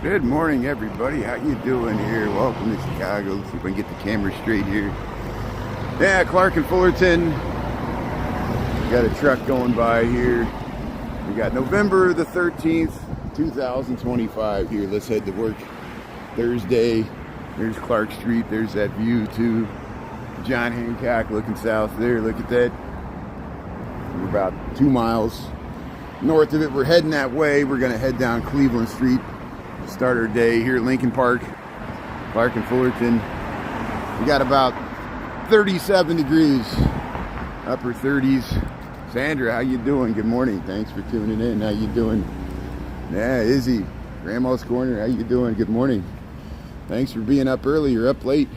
Good morning, everybody. How you doing here? Welcome to Chicago. Let's see if I can get the camera straight here. Yeah, Clark and Fullerton. We got a truck going by here. We got November the 13th, 2025 here. Let's head to work Thursday. There's Clark Street. There's that view to John Hancock looking south there. Look at that. We're about 2 miles north of it. We're heading that way. We're going to head down Cleveland Street. Start our day here at Lincoln Park, Clark and Fullerton. We got about 37 degrees, upper 30s. Sandra, how you doing? Good morning. Thanks for tuning in. How you doing? Yeah, Izzy, Grandma's Corner. How you doing? Good morning. Thanks for being up early. You're up late.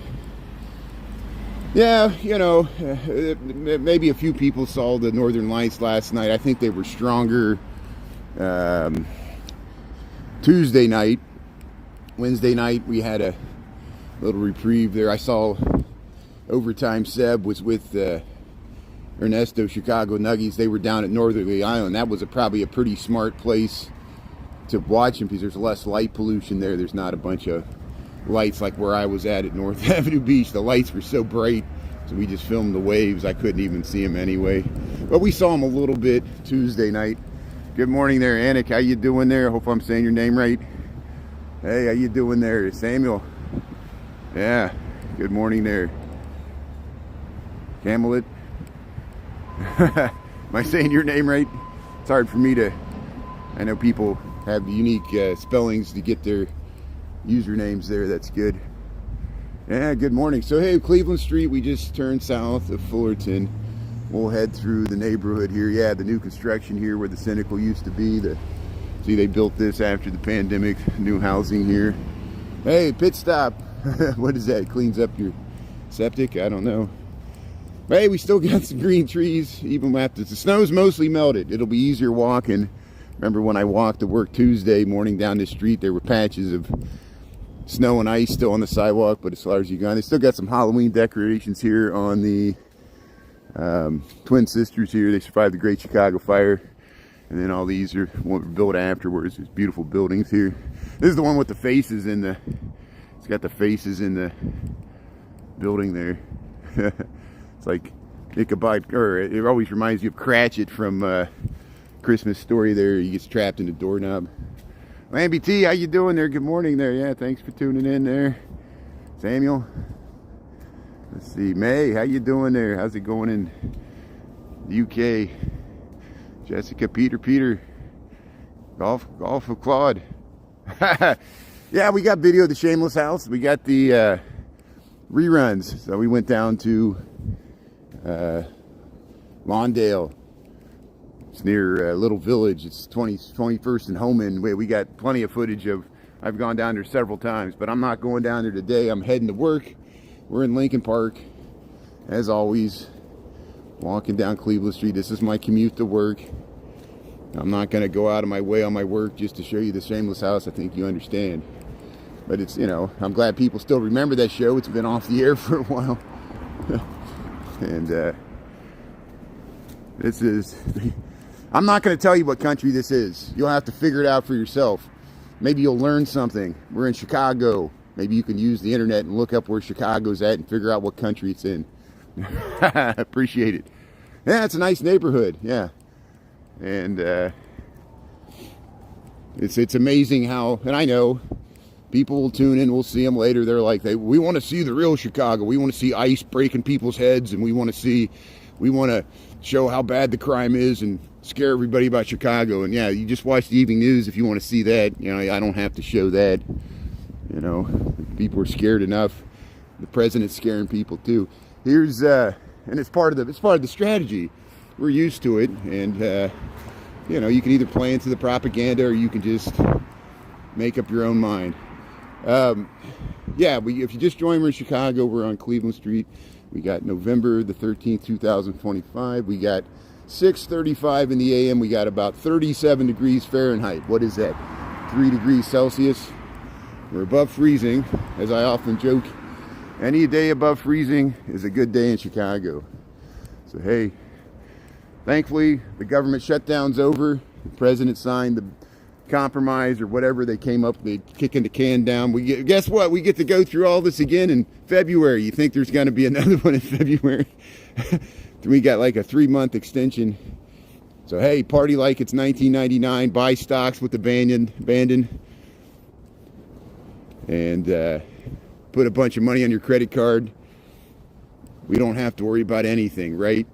Yeah, you know, maybe a few people saw the Northern Lights last night. I think they were stronger Tuesday night. Wednesday night we had a little reprieve there. I saw Overtime Seb was with Ernesto Chicago Nuggies. They were down at Northerly Island. That was probably a pretty smart place to watch them because there's less light pollution there. There's not a bunch of lights like where I was at North Avenue Beach. The lights were so bright, so we just filmed the waves. I couldn't even see them anyway. But we saw them a little bit Tuesday night. Good morning there, Anik. How you doing there? I hope I'm saying your name right. Hey, how you doing there, Samuel? Yeah, good morning there. Camelot. Am I saying your name right? It's hard for me to... I know people have unique spellings to get their usernames there. That's good. Yeah, good morning. So, hey, Cleveland Street, we just turned south of Fullerton. We'll head through the neighborhood here. Yeah, the new construction here where the Cynical used to be. See, they built this after the pandemic. New housing here. Hey, pit stop. What is that? Cleans up your septic? I don't know. Hey, we still got some green trees. Even after the snow's mostly melted. It'll be easier walking. Remember when I walked to work Tuesday morning down this street, there were patches of snow and ice still on the sidewalk, but as far as you gone, they still got some Halloween decorations here on the twin sisters here. They survived the Great Chicago Fire, and then all these are what were built afterwards. There's beautiful buildings here. This is the one with the faces in the. It's got the faces in the building there. It's like Ichabod, or it always reminds you of Cratchit from Christmas Story. There, he gets trapped in the doorknob. Lamby T, how you doing there? Good morning there. Yeah, thanks for tuning in there, Samuel. Let's see, May, how you doing there? How's it going in the UK? Jessica, Peter, golf of Claude. Yeah, we got video of the Shameless House. We got the reruns. So we went down to Lawndale. It's near Little Village. It's 21st and Homan. We got plenty of footage of. I've gone down there several times, but I'm not going down there today. I'm heading to work. We're in Lincoln Park, as always, walking down Cleveland Street. This is my commute to work. I'm not going to go out of my way on my work just to show you the Shameless House. I think you understand. But it's, you know, I'm glad people still remember that show. It's been off the air for a while. And this is... I'm not going to tell you what country this is. You'll have to figure it out for yourself. Maybe you'll learn something. We're in Chicago. Maybe you can use the internet and look up where Chicago's at and figure out what country it's in. Appreciate it. Yeah, it's a nice neighborhood. Yeah. And it's amazing how, and I know people will tune in, we'll see them later. They're like, we want to see the real Chicago. We want to see ice breaking people's heads, and we want to show how bad the crime is and scare everybody about Chicago. And yeah, you just watch the evening news if you want to see that. You know, I don't have to show that. You know, people are scared enough. The president's scaring people too. Here's and it's part of the strategy. We're used to it, and you know, you can either play into the propaganda or you can just make up your own mind. Yeah, if you just joined, we're in Chicago. We're on Cleveland Street. We got November the 13th, 2025. We got 6:35 in the a.m. We got about 37 degrees Fahrenheit. What is that? 3 degrees Celsius. We're above freezing, as I often joke. Any day above freezing is a good day in Chicago. So hey, thankfully the government shutdown's over. The president signed the compromise or whatever they came up, they kicking the can down. Guess what? We get to go through all this again in February. You think there's going to be another one in February? We got like a 3-month extension. So hey, party like it's 1999. Buy stocks with abandon, and put a bunch of money on your credit card. We don't have to worry about anything, right?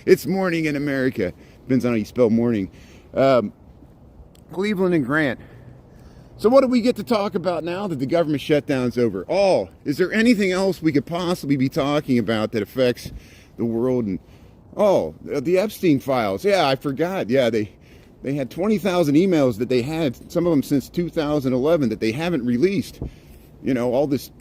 It's morning in America. Depends on how you spell morning. Cleveland and Grant. So what do we get to talk about now that the government shutdown's over? Oh, is there anything else we could possibly be talking about that affects the world? And oh, the Epstein files. Yeah, I forgot. Yeah, they had 20,000 emails that they had, some of them since 2011, that they haven't released. You know, all this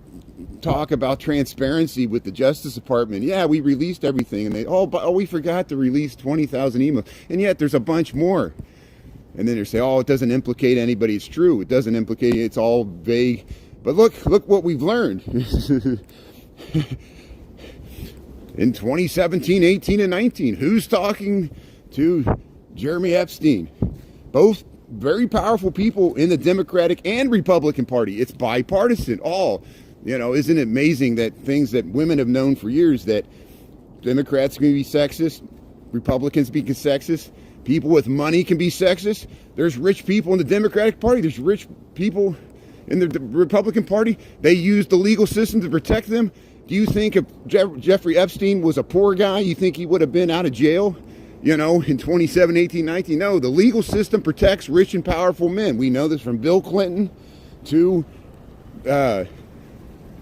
talk about transparency with the Justice Department. Yeah, we released everything, and we forgot to release 20,000 emails, and yet there's a bunch more. And then they say, oh, it doesn't implicate anybody. It's true, it doesn't implicate. It's all vague. But look what we've learned. In 2017, 18, and 19, who's talking to Jeremy Epstein? Both very powerful people in the Democratic and Republican Party. It's bipartisan. Isn't it amazing that things that women have known for years, that Democrats can be sexist, Republicans be sexist, people with money can be sexist. There's rich people in the Democratic Party. There's rich people in the Republican Party. They use the legal system to protect them. Do you think if Jeffrey Epstein was a poor guy, you think he would have been out of jail, in 2017, 18, 19? No, the legal system protects rich and powerful men. We know this from Bill Clinton to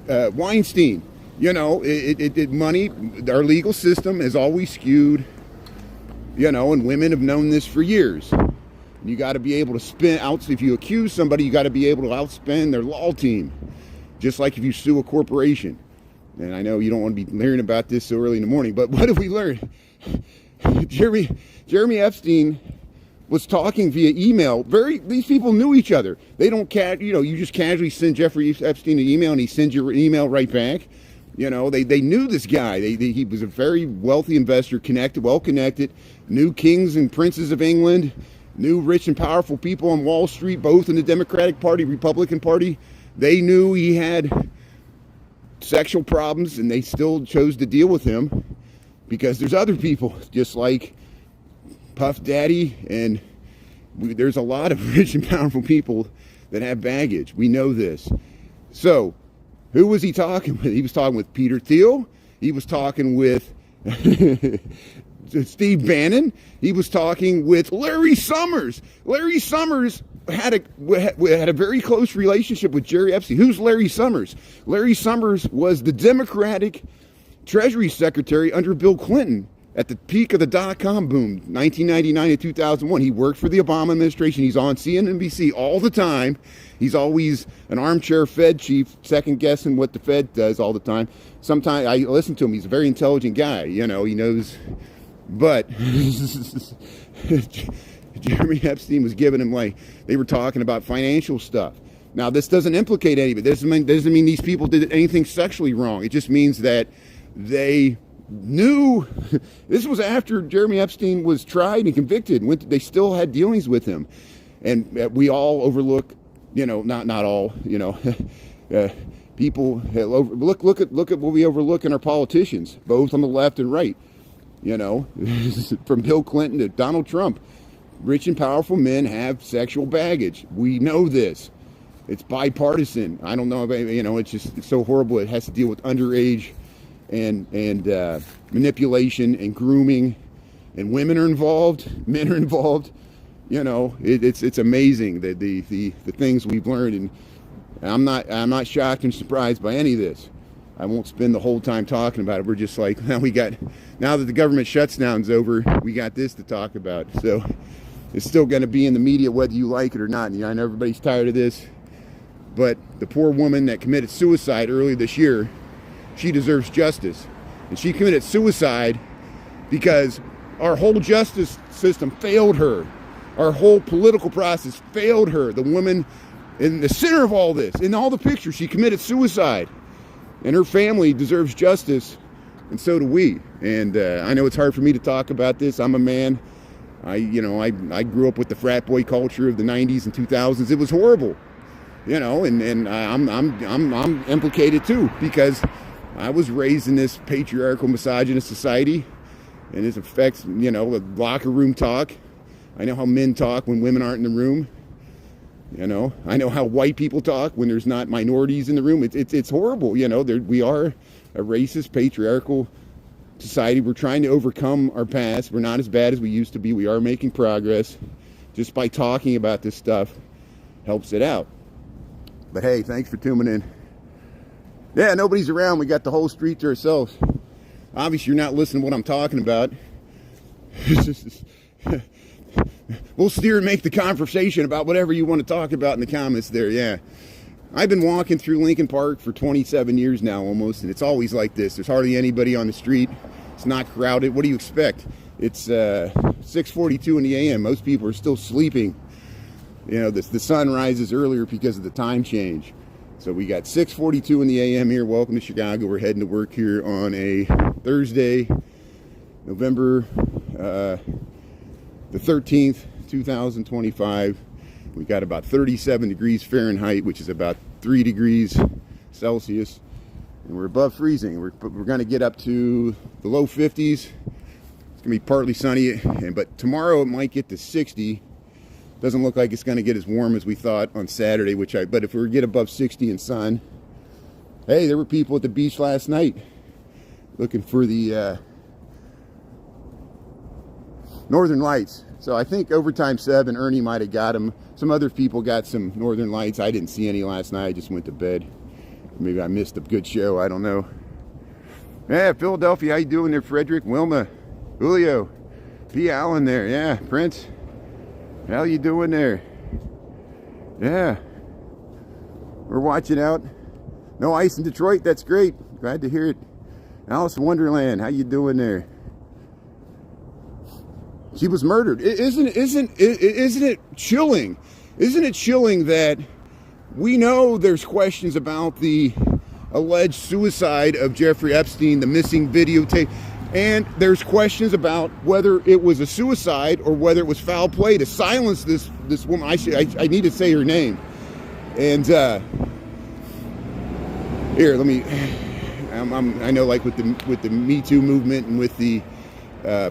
Weinstein. Money, our legal system is always skewed, and women have known this for years. You got to be able to if you accuse somebody, you got to be able to outspend their law team, just like if you sue a corporation. And I know you don't want to be hearing about this so early in the morning, but what have we learned? Jeremy Epstein was talking via email. These people knew each other. They don't you just casually send Jeffrey Epstein an email and he sends your email right back. They knew this guy. He was a very wealthy investor, well connected, knew kings and princes of England, knew rich and powerful people on Wall Street, both in the Democratic Party, Republican Party. They knew he had sexual problems, and they still chose to deal with him because there's other people just like Puff Daddy, and there's a lot of rich and powerful people that have baggage. We know this. So who was he talking with? He was talking with Peter Thiel. He was talking with Steve Bannon. He was talking with Larry Summers. Larry Summers had a very close relationship with Jerry Epstein. Who's Larry Summers? Larry Summers was the Democratic Treasury Secretary under Bill Clinton at the peak of the dot-com boom, 1999 to 2001. He worked for the Obama administration. He's on CNBC all the time. He's always an armchair Fed chief, second-guessing what the Fed does all the time. Sometimes I listen to him. He's a very intelligent guy. He knows. But Jeremy Epstein was giving him, they were talking about financial stuff. Now, this doesn't implicate anybody. This doesn't mean these people did anything sexually wrong. It just means that they knew. This was after Jeremy Epstein was tried and convicted. They still had dealings with him. And we all overlook, not all, people look at what we overlook in our politicians, both on the left and right. From Bill Clinton to Donald Trump. Rich and powerful men have sexual baggage. We know this. It's bipartisan. I don't know if it's so horrible. It has to deal with underage and manipulation and grooming, and women are involved. Men are involved. It's amazing that the things we've learned, and I'm not shocked and surprised by any of this. I won't spend the whole time talking about it. We're just like, now that the government shutdown's over, we got this to talk about. So it's still going to be in the media whether you like it or not. And I know everybody's tired of this, but the poor woman that committed suicide early this year, she deserves justice. And she committed suicide because our whole justice system failed her. Our whole political process failed her. The woman in the center of all this, in all the pictures, she committed suicide. And her family deserves justice, and so do we. And I know it's hard for me to talk about this. I'm a man. I grew up with the frat boy culture of the 90s and 2000s. It was horrible, and I'm implicated too, because I was raised in this patriarchal, misogynist society, and it affects, the locker room talk. I know how men talk when women aren't in the room. I know how white people talk when there's not minorities in the room. It's horrible. We are a racist, patriarchal society. We're trying to overcome our past. We're not as bad as we used to be. We are making progress. Just by talking about this stuff helps it out. But hey, thanks for tuning in. Yeah, nobody's around. We got the whole street to ourselves. Obviously, you're not listening to what I'm talking about. We'll steer and make the conversation about whatever you want to talk about in the comments there, yeah. I've been walking through Lincoln Park for 27 years now almost, and it's always like this. There's hardly anybody on the street. It's not crowded. What do you expect? It's 6:42 in the a.m. Most people are still sleeping. The sun rises earlier because of the time change. So we got 6:42 in the a.m. here. Welcome to Chicago. We're heading to work here on a Thursday, November the 13th, 2025. We got about 37 degrees Fahrenheit, which is about 3 degrees Celsius, and we're above freezing. We're going to get up to the low 50s. It's going to be partly sunny, but tomorrow it might get to 60. Doesn't look like it's going to get as warm as we thought on Saturday, but if we get above 60 in sun. Hey, there were people at the beach last night looking for the Northern Lights. So I think Overtime Seb and Ernie might have got them. Some other people got some Northern Lights. I didn't see any last night. I just went to bed. Maybe I missed a good show. I don't know. Yeah, Philadelphia. How you doing there, Frederick? Wilma, Julio, P. Allen there. Yeah, Prince. How you doing there? Yeah. We're watching out. No ice in Detroit. That's great. Glad to hear it. Alice in Wonderland. How you doing there? She was murdered. Isn't it chilling? Isn't it chilling that we know there's questions about the alleged suicide of Jeffrey Epstein, the missing videotape, and there's questions about whether it was a suicide or whether it was foul play to silence this woman. I need to say her name. And here, let me. I know, like with the Me Too movement and with the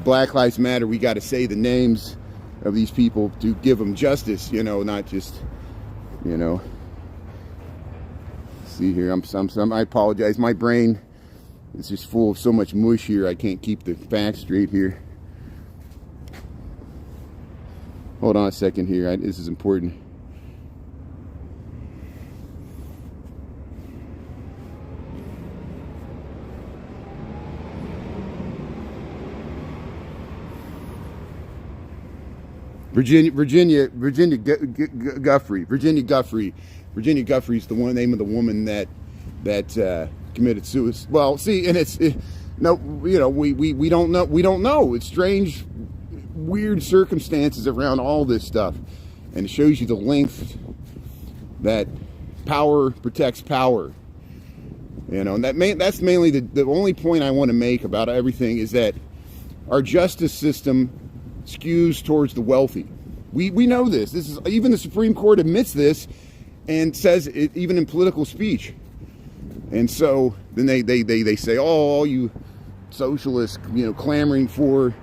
Black Lives Matter, we got to say the names of these people to give them justice, not just, see here, I apologize, my brain is just full of so much mush here, I can't keep the facts straight here. Hold on a second here, this is important. Virginia Guffrey. Virginia Guffrey is the name of the woman that committed suicide. Well, see, and we don't know. It's strange, weird circumstances around all this stuff, and it shows you the length that power protects power. And that's mainly the only point I want to make about everything is that our justice system skews towards the wealthy. We know this. This is even the Supreme Court admits this and says it even in political speech. And so then they say, oh, all you socialists, clamoring for,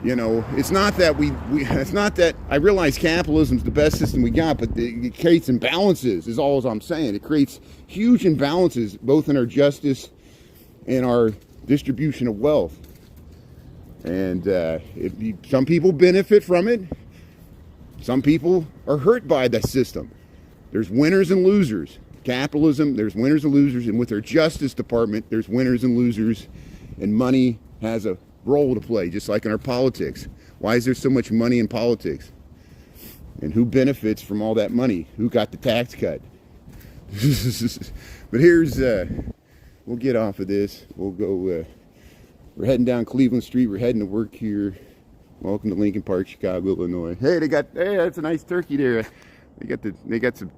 it's not that it's not that I realize capitalism's the best system we got, but it creates imbalances is all I'm saying. It creates huge imbalances both in our justice and our distribution of wealth. And some people benefit from it. Some people are hurt by the system. There's winners and losers. Capitalism, there's winners and losers. And with our Justice Department, there's winners and losers. And money has a role to play, just like in our politics. Why is there so much money in politics? And who benefits from all that money? Who got the tax cut? But here's, we'll get off of this. We'll go... We're heading down Cleveland Street. We're heading to work here. Welcome to Lincoln Park, Chicago, Illinois. Hey, that's a nice turkey there. They got some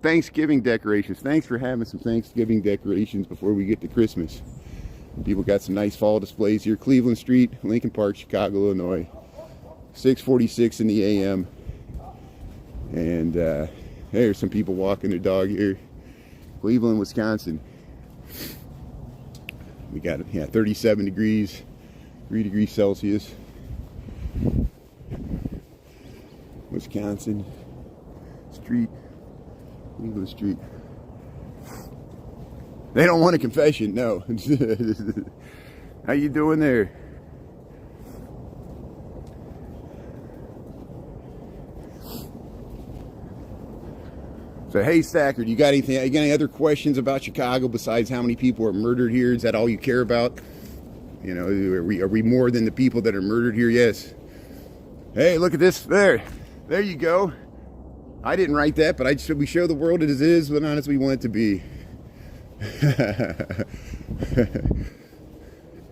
Thanksgiving decorations. Thanks for having some Thanksgiving decorations before we get to Christmas. People got some nice fall displays here. Cleveland Street, Lincoln Park, Chicago, Illinois. 6:46 in the a.m. And there's some people walking their dog here. Cleveland, Wisconsin. We got 37 degrees, 3 degrees Celsius. Wisconsin street, Cleveland street. They don't want a confession, no. How you doing there? So, hey, Stacker, you got anything? You got any other questions about Chicago besides how many people are murdered here? Is that all you care about? You know, are we more than the people that are murdered here? Yes. Hey, look at this. There you go. I didn't write that, but we show the world as it is, but not as we want it to be.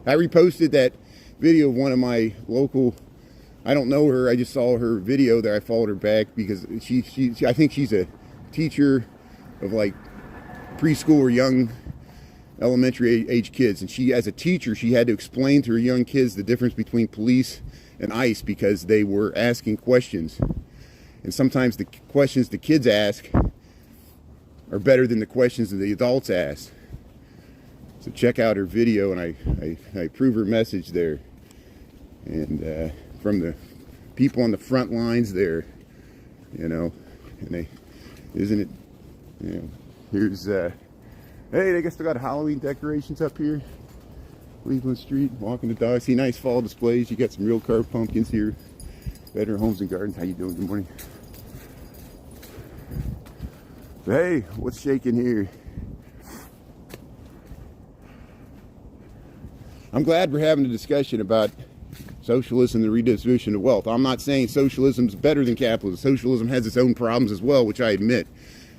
I reposted that video of one of my local. I don't know her. I just saw her video there. I followed her back because she I think she's a teacher of like preschool or young elementary age kids, and she, as a teacher, she had to explain to her young kids the difference between police and ICE because they were asking questions, and sometimes the questions the kids ask are better than the questions that the adults ask. So check out her video, and I approve her message there, and from the people on the front lines there, you know, and they, isn't it, you know, here's, hey, they still got Halloween decorations up here. Cleveland Street, walking the dog. See nice fall displays. You got some real carved pumpkins here. Better Homes and Gardens. How you doing? Good morning. So, hey, what's shaking here? I'm glad we're having a discussion about socialism and the redistribution of wealth. I'm not saying socialism is better than capitalism. Socialism has its own problems as well, which I admit.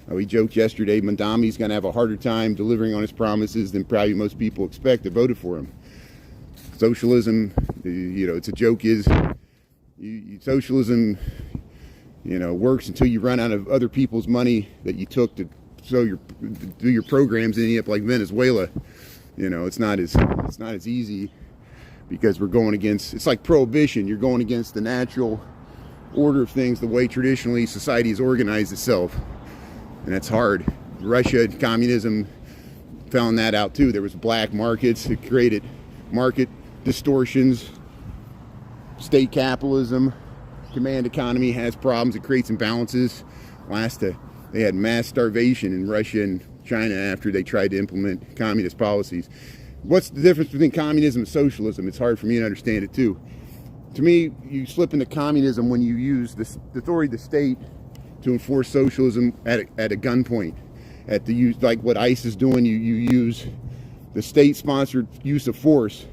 We joked yesterday, Mondami's going to have a harder time delivering on his promises than probably most people expect that voted for him. Socialism, you know, it's a joke is, socialism, you know, works until you run out of other people's money that you took to do your programs, and end up like Venezuela. You know, it's not as easy. Because we're going against, it's like prohibition. You're going against the natural order of things, the way traditionally society has organized itself. And that's hard. Russia and communism found that out too. There was black markets. It created market distortions. State capitalism, command economy has problems. It creates imbalances. They had mass starvation in Russia and China after they tried to implement communist policies. What's the difference between communism and socialism? It's hard for me to understand it too. To me, you slip into communism when you use the authority of the state to enforce socialism at a gunpoint. At the use, like what ICE is doing, you use the state-sponsored use of force,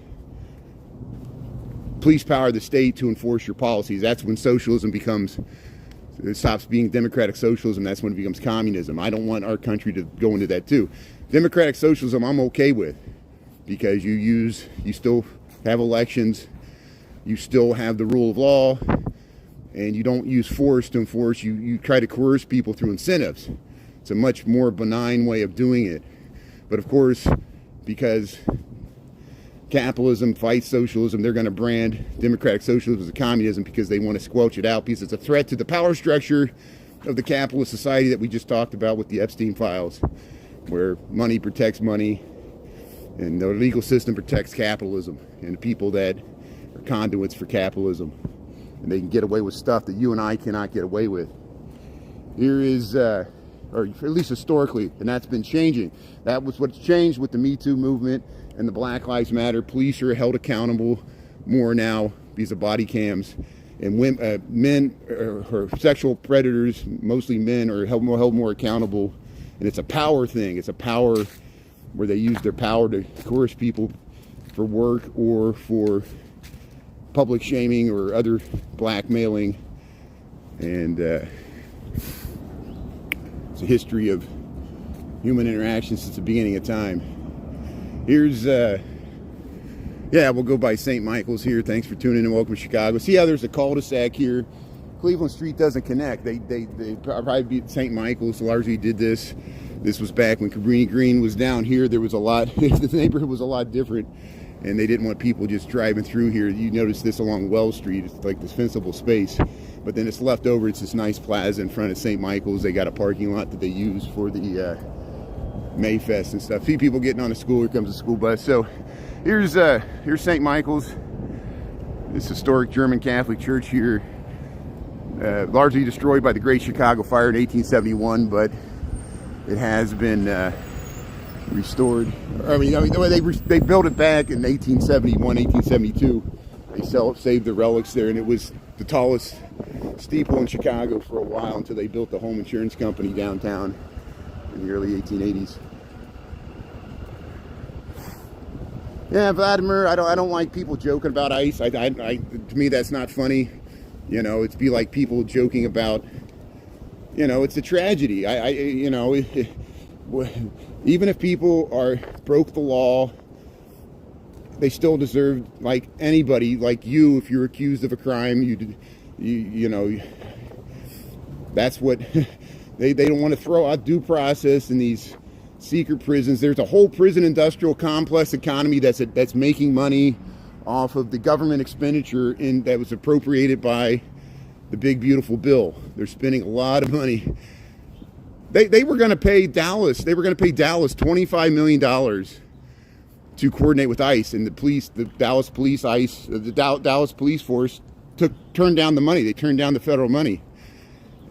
police power the state to enforce your policies. That's when socialism it stops being democratic socialism. That's when it becomes communism. I don't want our country to go into that too. Democratic socialism, I'm okay with. Because you still have elections, you still have the rule of law, and you don't use force to enforce. You try to coerce people through incentives. It's a much more benign way of doing it. But of course, because capitalism fights socialism, they're going to brand democratic socialism as a communism because they want to squelch it out because it's a threat to the power structure of the capitalist society that we just talked about with the Epstein files, where money protects money. And the legal system protects capitalism and the people that are conduits for capitalism. And they can get away with stuff that you and I cannot get away with. Here is, or at least historically, and that's been changing. That was what's changed with the Me Too movement and the Black Lives Matter. Police are held accountable more now because of body cams. And men, or sexual predators, mostly men, are held more accountable. And it's a power thing. It's a power where they use their power to coerce people for work or for public shaming or other blackmailing. And it's a history of human interaction since the beginning of time. Here's, we'll go by St. Michael's here. Thanks for tuning in. Welcome to Chicago. See how there's a cul-de-sac here. Cleveland Street doesn't connect. They probably beat St. Michael's largely did this. This was back when Cabrini Green was down here. There was a lot, the neighborhood was a lot different. and they didn't want people just driving through here. You notice this along Wells Street. It's like this fencible space, but then it's left over. It's this nice plaza in front of St. Michael's. They got a parking lot that they use for the Mayfest and stuff. See people getting on a school. Here comes a school bus. So here's St. Michael's, this historic German Catholic church here, largely destroyed by the Great Chicago Fire in 1871, but it has been restored. I mean, they built it back in 1871, 1872. They saved the relics there, and it was the tallest steeple in Chicago for a while until they built the home insurance company downtown in the early 1880s. Yeah, Vladimir, I don't like people joking about ICE. To me, that's not funny. You know, it's be like people joking about, you know, it's a tragedy. You know, even if people broke the law, they still deserve, like anybody, like you, if you're accused of a crime, you know, that's what they don't want to throw out due process in these secret prisons. There's a whole prison industrial complex economy that's making money off of the government expenditure that was appropriated by the big beautiful bill. They're spending a lot of money. They were going to pay Dallas. They were going to pay Dallas $25 million to coordinate with ICE, and the Dallas police ICE, the Dallas police force turned down the money. They turned down the federal money,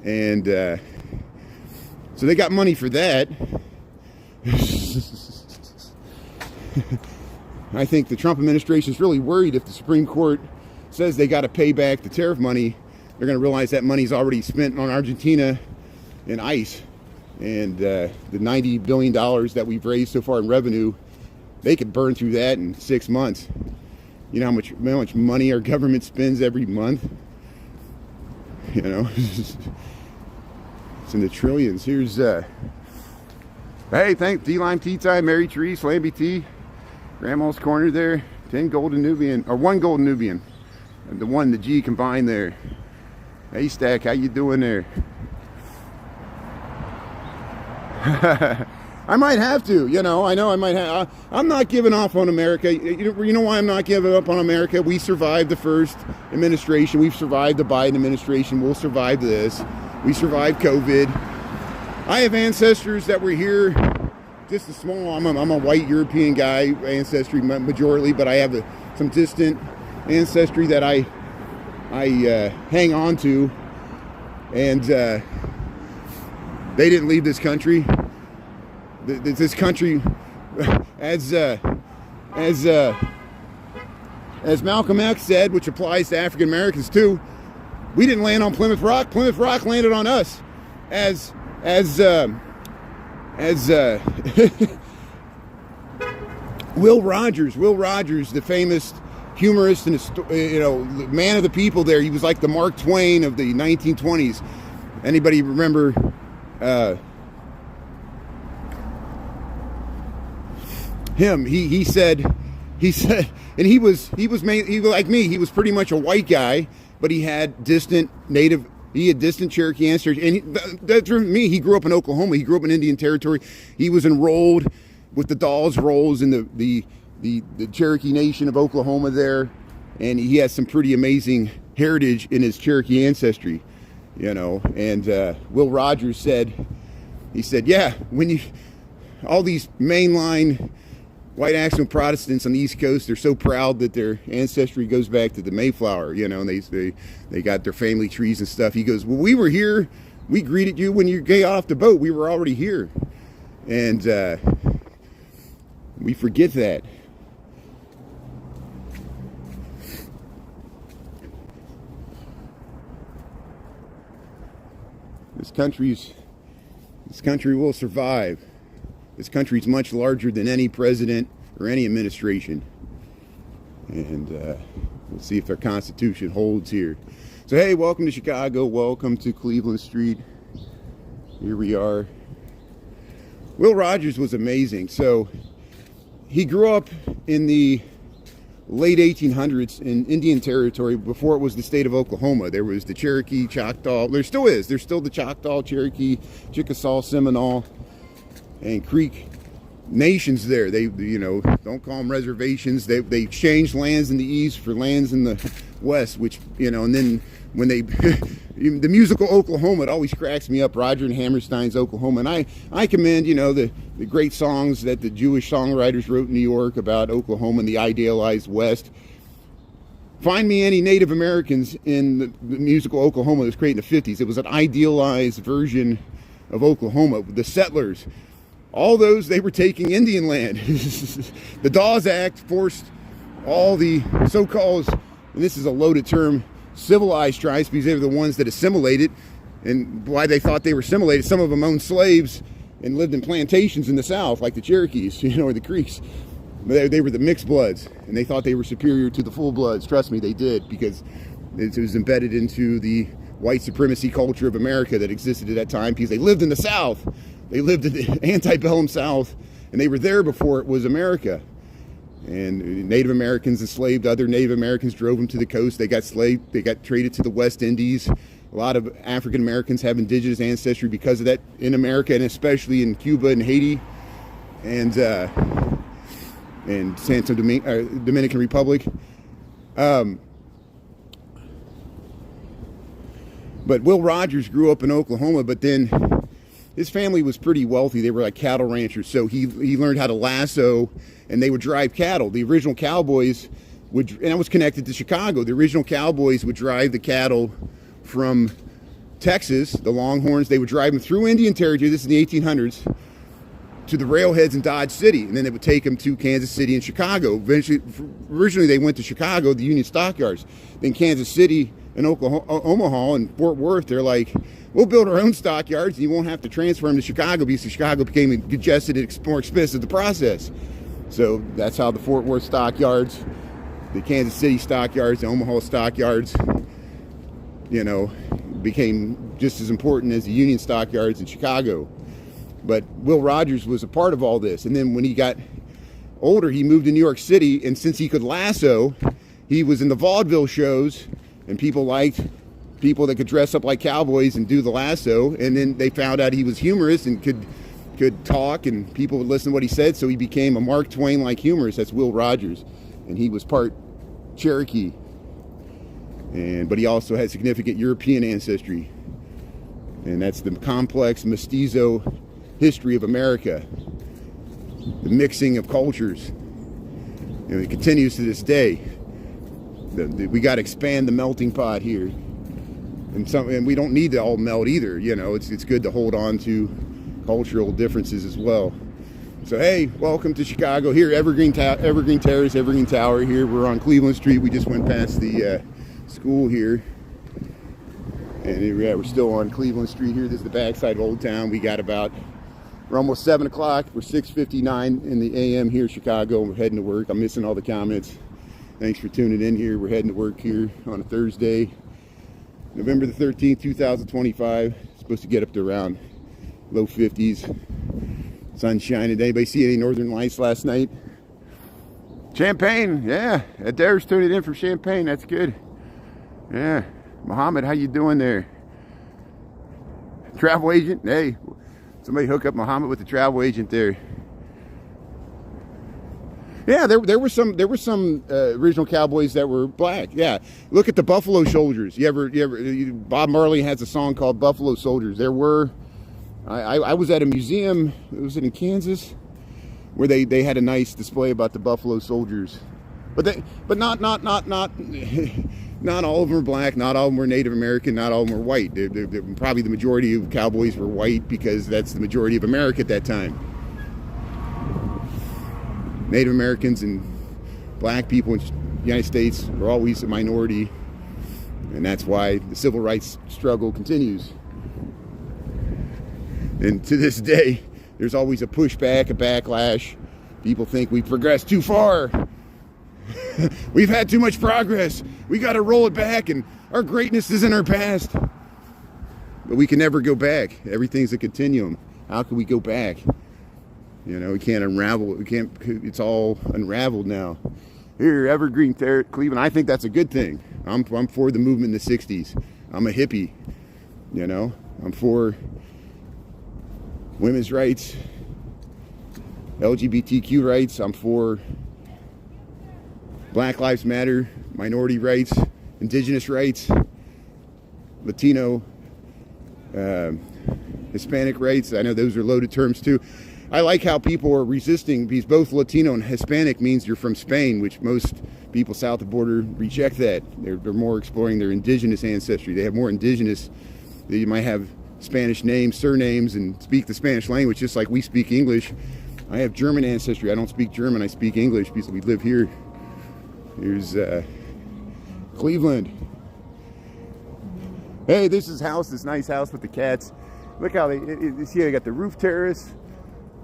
and so they got money for that. I think the Trump administration is really worried if the Supreme Court says they got to pay back the tariff money, they're going to realize that money's already spent on Argentina and ICE. And the $90 billion that we've raised so far in revenue, they could burn through that in 6 months. You know how much money our government spends every month? You know, it's in the trillions. Here's, hey, thanks, D-Lime Tea Time, Mary Therese, Lamby Tea, Grandma's Corner there, 1 golden Nubian, and the G combined there. Hey, Stack, how you doing there? I might have to, you know, I know I might have. I'm not giving up on America. You know why I'm not giving up on America? We survived the first administration. We've survived the Biden administration. We'll survive this. We survived COVID. I have ancestors that were here, just a small, I'm a white European guy, ancestry majority, but I have some distant ancestry that I hang on to, and they didn't leave this country. This country, as Malcolm X said, which applies to African Americans too, we didn't land on Plymouth Rock. Plymouth Rock landed on us. As Will Rogers, the famous humorist and man of the people there. He was like the Mark Twain of the 1920s. Anybody remember him? He said, and he was like me. He was pretty much a white guy, but he had distant Cherokee ancestry. And that's me. He grew up in Oklahoma. He grew up in Indian Territory. He was enrolled with the Dawes Rolls in the Cherokee Nation of Oklahoma there, and he has some pretty amazing heritage in his Cherokee ancestry, you know. And Will Rogers said, yeah, when all these mainline white accent Protestants on the East Coast, they're so proud that their ancestry goes back to the Mayflower, you know, and they got their family trees and stuff. He goes, well, we were here. We greeted you when you got off the boat. We were already here. And we forget that. This country will survive. This country's much larger than any president or any administration. And we'll see if our Constitution holds here. So, hey, welcome to Chicago. Welcome to Cleveland Street. Here we are. Will Rogers was amazing. So, he grew up in the late 1800s in Indian Territory before it was the state of Oklahoma. There was the Cherokee, Choctaw. There still is. There's still the Choctaw, Cherokee, Chickasaw, Seminole, and Creek nations there. They, don't call them reservations. They exchanged lands in the east for lands in the west, which, and then when they, the musical Oklahoma, it always cracks me up, Roger and Hammerstein's Oklahoma. And I commend, the great songs that the Jewish songwriters wrote in New York about Oklahoma and the idealized West. Find me any Native Americans in the musical Oklahoma that was created in the 50s. It was an idealized version of Oklahoma. The settlers, all those, they were taking Indian land. The Dawes Act forced all the so-called, and this is a loaded term, civilized tribes, because they were the ones that assimilated. And why they thought they were assimilated, some of them owned slaves and lived in plantations in the South, like the Cherokees, or the Creeks. They were the mixed bloods, and they thought they were superior to the full bloods. Trust me, they did, because it was embedded into the white supremacy culture of America that existed at that time, because they lived in the South. They lived in the antebellum South, and they were there before it was America. And Native Americans enslaved other Native Americans, drove them to the coast. They got slaved. They got traded to the West Indies. A lot of African Americans have indigenous ancestry because of that in America, and especially in Cuba and Haiti and Dominican Republic. But Will Rogers grew up in Oklahoma, but then his family was pretty wealthy. They were like cattle ranchers, so he learned how to lasso, and they would drive cattle. The original cowboys would, and that was connected to Chicago. The original cowboys would drive the cattle from Texas, the Longhorns. They would drive them through Indian Territory, this is in the 1800s, to the railheads in Dodge City, and then they would take them to Kansas City and Chicago. Originally they went to Chicago, the Union Stockyards. Then Kansas City and Omaha and Fort Worth, they're like, we'll build our own stockyards and you won't have to transfer them to Chicago, because Chicago became congested and more expensive, the process. So that's how the Fort Worth stockyards, the Kansas City stockyards, the Omaha stockyards, became just as important as the Union stockyards in Chicago. But Will Rogers was a part of all this. And then when he got older, he moved to New York City, and since he could lasso, he was in the vaudeville shows, and people liked people that could dress up like cowboys and do the lasso. And then they found out he was humorous and could talk, and people would listen to what he said, so he became a Mark Twain-like humorist. That's Will Rogers, and he was part Cherokee, but he also had significant European ancestry, and that's the complex mestizo history of America, the mixing of cultures, and it continues to this day. We got to expand the melting pot here, and we don't need to all melt either. It's good to hold on to cultural differences as well. So hey, welcome to Chicago. Here, Evergreen Terrace, Evergreen Tower. Here we're on Cleveland Street. We just went past the school here, and here we're still on Cleveland Street. Here, this is the backside of Old Town. We're almost 7 o'clock. We're 6:59 in the a.m. here in Chicago. We're heading to work. I'm missing all the comments. Thanks for tuning in here. We're heading to work here on a Thursday, November the 13th, 2025. Supposed to get up to around low 50s. Sun shining. Anybody see any northern lights last night? Champaign, yeah. Adair's tuning in from Champaign. That's good. Yeah. Muhammad, how you doing there? Travel agent? Hey, somebody hook up Muhammad with the travel agent there. Yeah, there were some original cowboys that were black. Yeah, look at the Buffalo Soldiers. Bob Marley has a song called Buffalo Soldiers. There were. I was at a museum, was it in Kansas, where they had a nice display about the Buffalo Soldiers, but not not all of them were black, not all of them were Native American, not all of them were white. They're probably the majority of cowboys were white, because that's the majority of America at that time. Native Americans and black people in the United States are always a minority, and that's why the civil rights struggle continues. And to this day, there's always a pushback, a backlash. People think we've progressed too far. We've had too much progress. We got to roll it back, and our greatness is in our past. But we can never go back. Everything's a continuum. How can we go back? We can't unravel it. We can't. It's all unraveled now. Here, Evergreen Terrace, Cleveland. I think that's a good thing. I'm for the movement in the '60s. I'm a hippie. I'm for women's rights, LGBTQ rights. I'm for Black Lives Matter, minority rights, indigenous rights, Latino, Hispanic rights. I know those are loaded terms too. I like how people are resisting, because both Latino and Hispanic means you're from Spain, which most people south of the border reject that. They're more exploring their indigenous ancestry. They have more indigenous. They might have Spanish names, surnames, and speak the Spanish language just like we speak English. I have German ancestry. I don't speak German. I speak English because we live here. Here's Cleveland. Hey, this is house, this nice house with the cats. Look how you see, they got the roof terrace,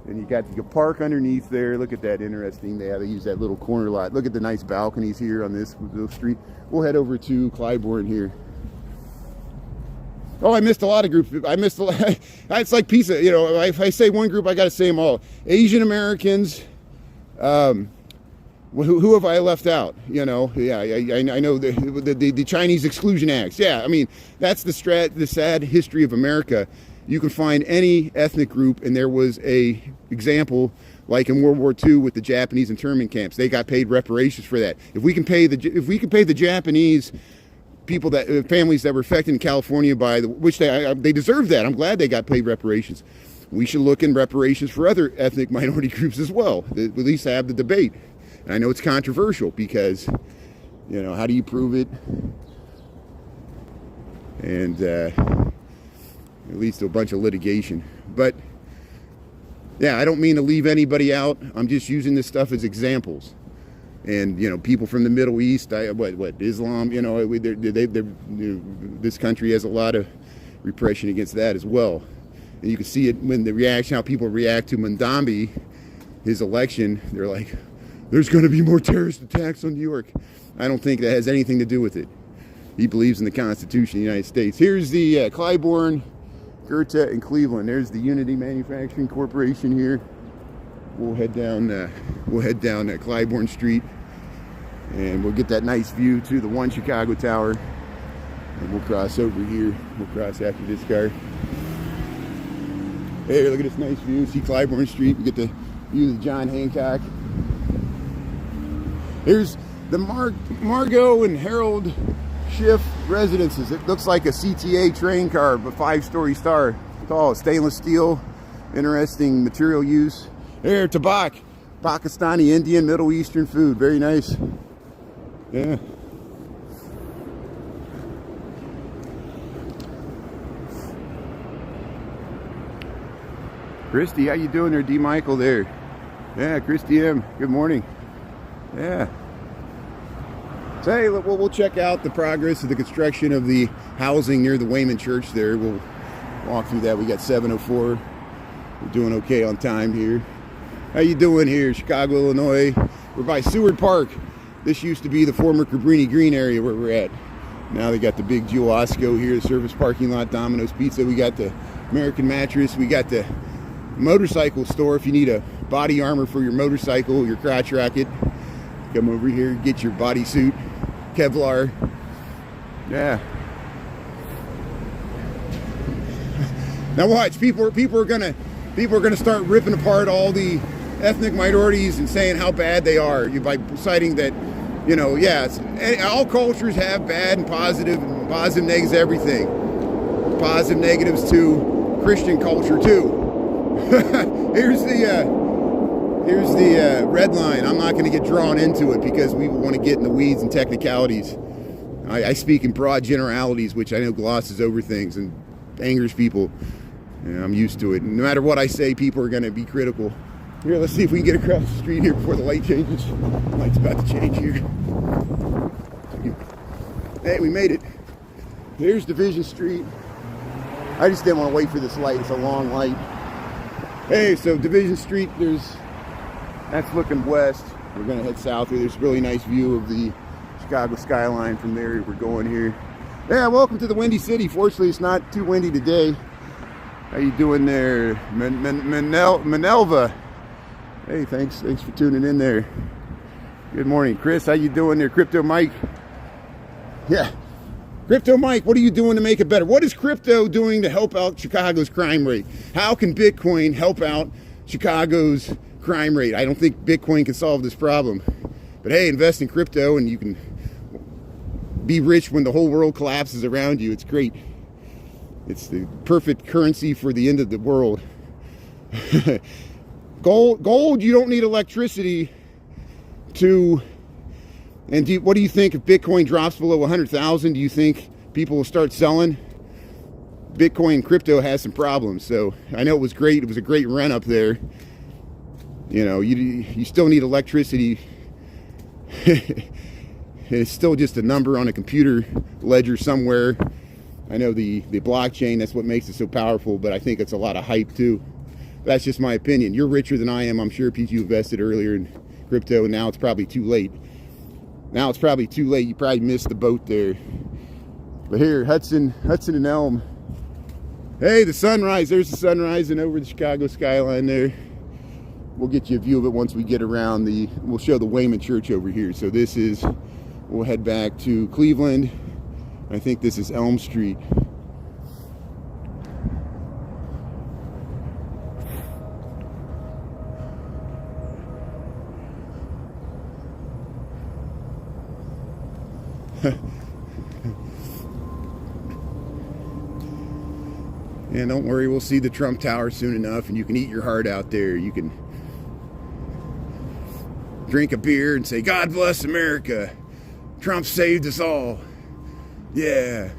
and you got the park underneath there. Look at that, interesting. They use that little corner lot. Look at the nice balconies here on this little street. We'll head over to Clybourne here. Oh, I missed a lot of groups. I missed a lot. It's like pizza. You know, if I say one group, I got to say them all. Asian Americans. Who have I left out? You know, yeah, I know the Chinese Exclusion Acts. Yeah, I mean, that's the sad history of America. You can find any ethnic group, and there was a example, like in World War II with the Japanese internment camps. They got paid reparations for that. If we can pay the Japanese people, that families that were affected in California which they deserve that. I'm glad they got paid reparations. We should look in reparations for other ethnic minority groups as well. At least have the debate. And I know it's controversial because, you know, how do you prove it? And it leads to a bunch of litigation. But yeah, I don't mean to leave anybody out. I'm just using this stuff as examples. And, you know, people from the Middle East, Islam, you know, this country has a lot of repression against that as well. And you can see it when how people react to Mandambi, his election. They're like, there's going to be more terrorist attacks on New York. I don't think that has anything to do with it. He believes in the Constitution of the United States. Here's the Clybourne, Goethe, and Cleveland. There's the Unity Manufacturing Corporation here. We'll head down Clybourne Street, and we'll get that nice view to the One Chicago Tower. And we'll cross over here. We'll cross after this car. Hey, look at this nice view. See Clybourne Street. We get the view of the John Hancock. Here's the Margot and Harold Schiff residences. It looks like a CTA train car, but 5-story star tall, stainless steel, interesting material use. Here, tabak, Pakistani, Indian, Middle Eastern food, very nice. Yeah. Christy, how you doing there? D. Michael there. Yeah, Christy M. Good morning. Yeah. So hey, we'll check out the progress of the construction of the housing near the Wayman Church there. We'll walk through that. We got 7:04. We're doing okay on time here. How you doing here, Chicago, Illinois? We're by Seward Park. This used to be the former Cabrini Green area where we're at. Now they got the big Jewel Osco here, the service parking lot, Domino's Pizza. We got the American Mattress. We got the motorcycle store if you need a body armor for your motorcycle, your crotch rocket. Come over here, get your bodysuit, Kevlar. Yeah. Now watch, people are gonna start ripping apart all the ethnic minorities and saying how bad they are by citing that, you know, yeah, all cultures have bad and positive negatives, everything. Positive negatives to Christian culture too. Here's the red line. I'm not going to get drawn into it because we want to get in the weeds and technicalities. I speak in broad generalities, which I know glosses over things and angers people. And I'm used to it. And no matter what I say, people are going to be critical. Here, let's see if we can get across the street here before the light changes. The light's about to change here. Hey, we made it. Here's Division Street. I just didn't want to wait for this light. It's a long light. Hey, so Division Street, that's looking west. We're going to head south here. There's a really nice view of the Chicago skyline from there. We're going here. Yeah, welcome to the Windy City. Fortunately, it's not too windy today. How you doing there, Manelva? Hey, thanks for tuning in there. Good morning, Chris. How you doing there, Crypto Mike? Yeah, Crypto Mike, what are you doing to make it better? What is crypto doing to help out Chicago's crime rate? How can Bitcoin help out Chicago's crime rate. I don't think Bitcoin can solve this problem. But hey, invest in crypto and you can be rich when the whole world collapses around you. It's great. It's the perfect currency for the end of the world. Gold, you don't need electricity to... And what do you think if Bitcoin drops below 100,000? Do you think people will start selling? Bitcoin and crypto has some problems. So I know it was great. It was a great run up there. You know, you still need electricity. It's still just a number on a computer ledger somewhere. I know the blockchain, that's what makes it so powerful, but I think it's a lot of hype too. That's just my opinion. You're richer than I am, I'm sure, because you invested earlier in crypto, and now it's probably too late. Now it's probably too late. You probably missed the boat there. But here, Hudson and Elm. Hey, the sunrise. There's the sun rising over the Chicago skyline there. We'll get you a view of it once we get around we'll show the Wayman Church over here. So this is, we'll head back to Cleveland. I think this is Elm Street. And don't worry, we'll see the Trump Tower soon enough, and you can eat your heart out there. You can drink a beer and say, God bless America. Trump saved us all. Yeah.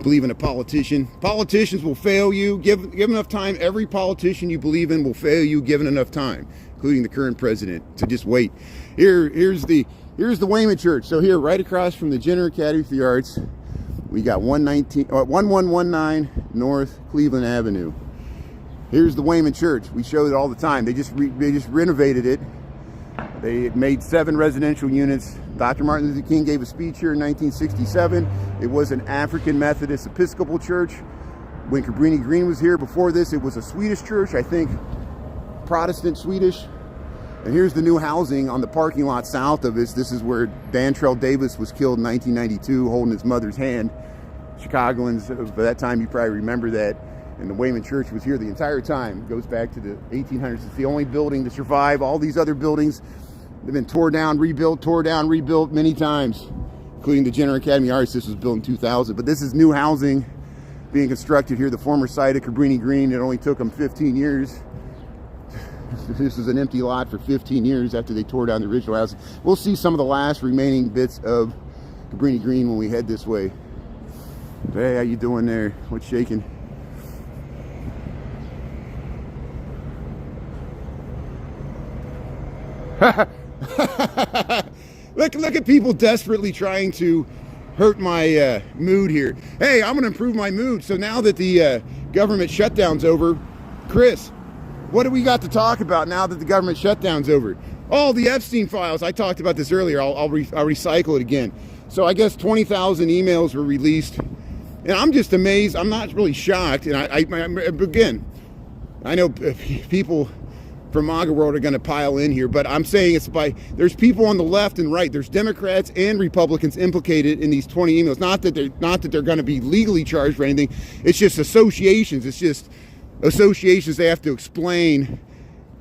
Believe in a politician. Politicians will fail you. Give enough time. Every politician you believe in will fail you given enough time, including the current president. So just wait. Here's the Wayman Church. So here, right across from the Jenner Academy for the Arts, we got 1119 North Cleveland Avenue. Here's the Wayman Church. We show it all the time. They just renovated it. They made 7 residential units. Dr. Martin Luther King gave a speech here in 1967. It was an African Methodist Episcopal church. When Cabrini Green was here before this, it was a Swedish church, I think Protestant Swedish. And here's the new housing on the parking lot south of us. This is where Dantrell Davis was killed in 1992, holding his mother's hand. Chicagoans, by that time you probably remember that. And the Wayman Church was here the entire time. It goes back to the 1800s. It's the only building to survive. All these other buildings, they've been tore down, rebuilt many times, including the Jenner Academy of Arts. This was built in 2000. But this is new housing being constructed here. The former site of Cabrini Green. It only took them 15 years. This was an empty lot for 15 years after they tore down the original house. We'll see some of the last remaining bits of Cabrini Green when we head this way. Hey, how you doing there? What's shaking? Look at people desperately trying to hurt my mood here. Hey, I'm going to improve my mood. So now that the government shutdown's over, Chris, what do we got to talk about now that the government shutdown's over? Oh, the Epstein files. I talked about this earlier. I'll recycle it again. So I guess 20,000 emails were released. And I'm just amazed. I'm not really shocked. And again, I know people from MAGA world are going to pile in here, but I'm saying there's people on the left and right. There's Democrats and Republicans implicated in these 20 emails. Not that they're going to be legally charged for anything. It's just associations. It's just associations they have to explain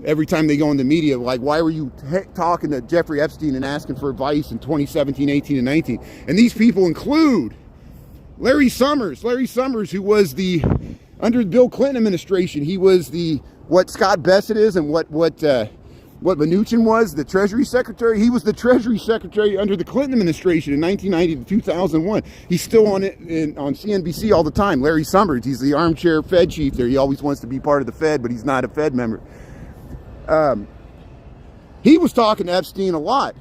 every time they go in the media. Like, why were you talking to Jeffrey Epstein and asking for advice in 2017, 18, and 19? And these people include Larry Summers, who was under the Bill Clinton administration, he was what Scott Bessett is and what Mnuchin was, the Treasury Secretary. He was the Treasury Secretary under the Clinton administration in 1990 to 2001. He's still on CNBC all the time. Larry Summers, he's the armchair Fed chief there. He always wants to be part of the Fed, but he's not a Fed member. He was talking to Epstein a lot.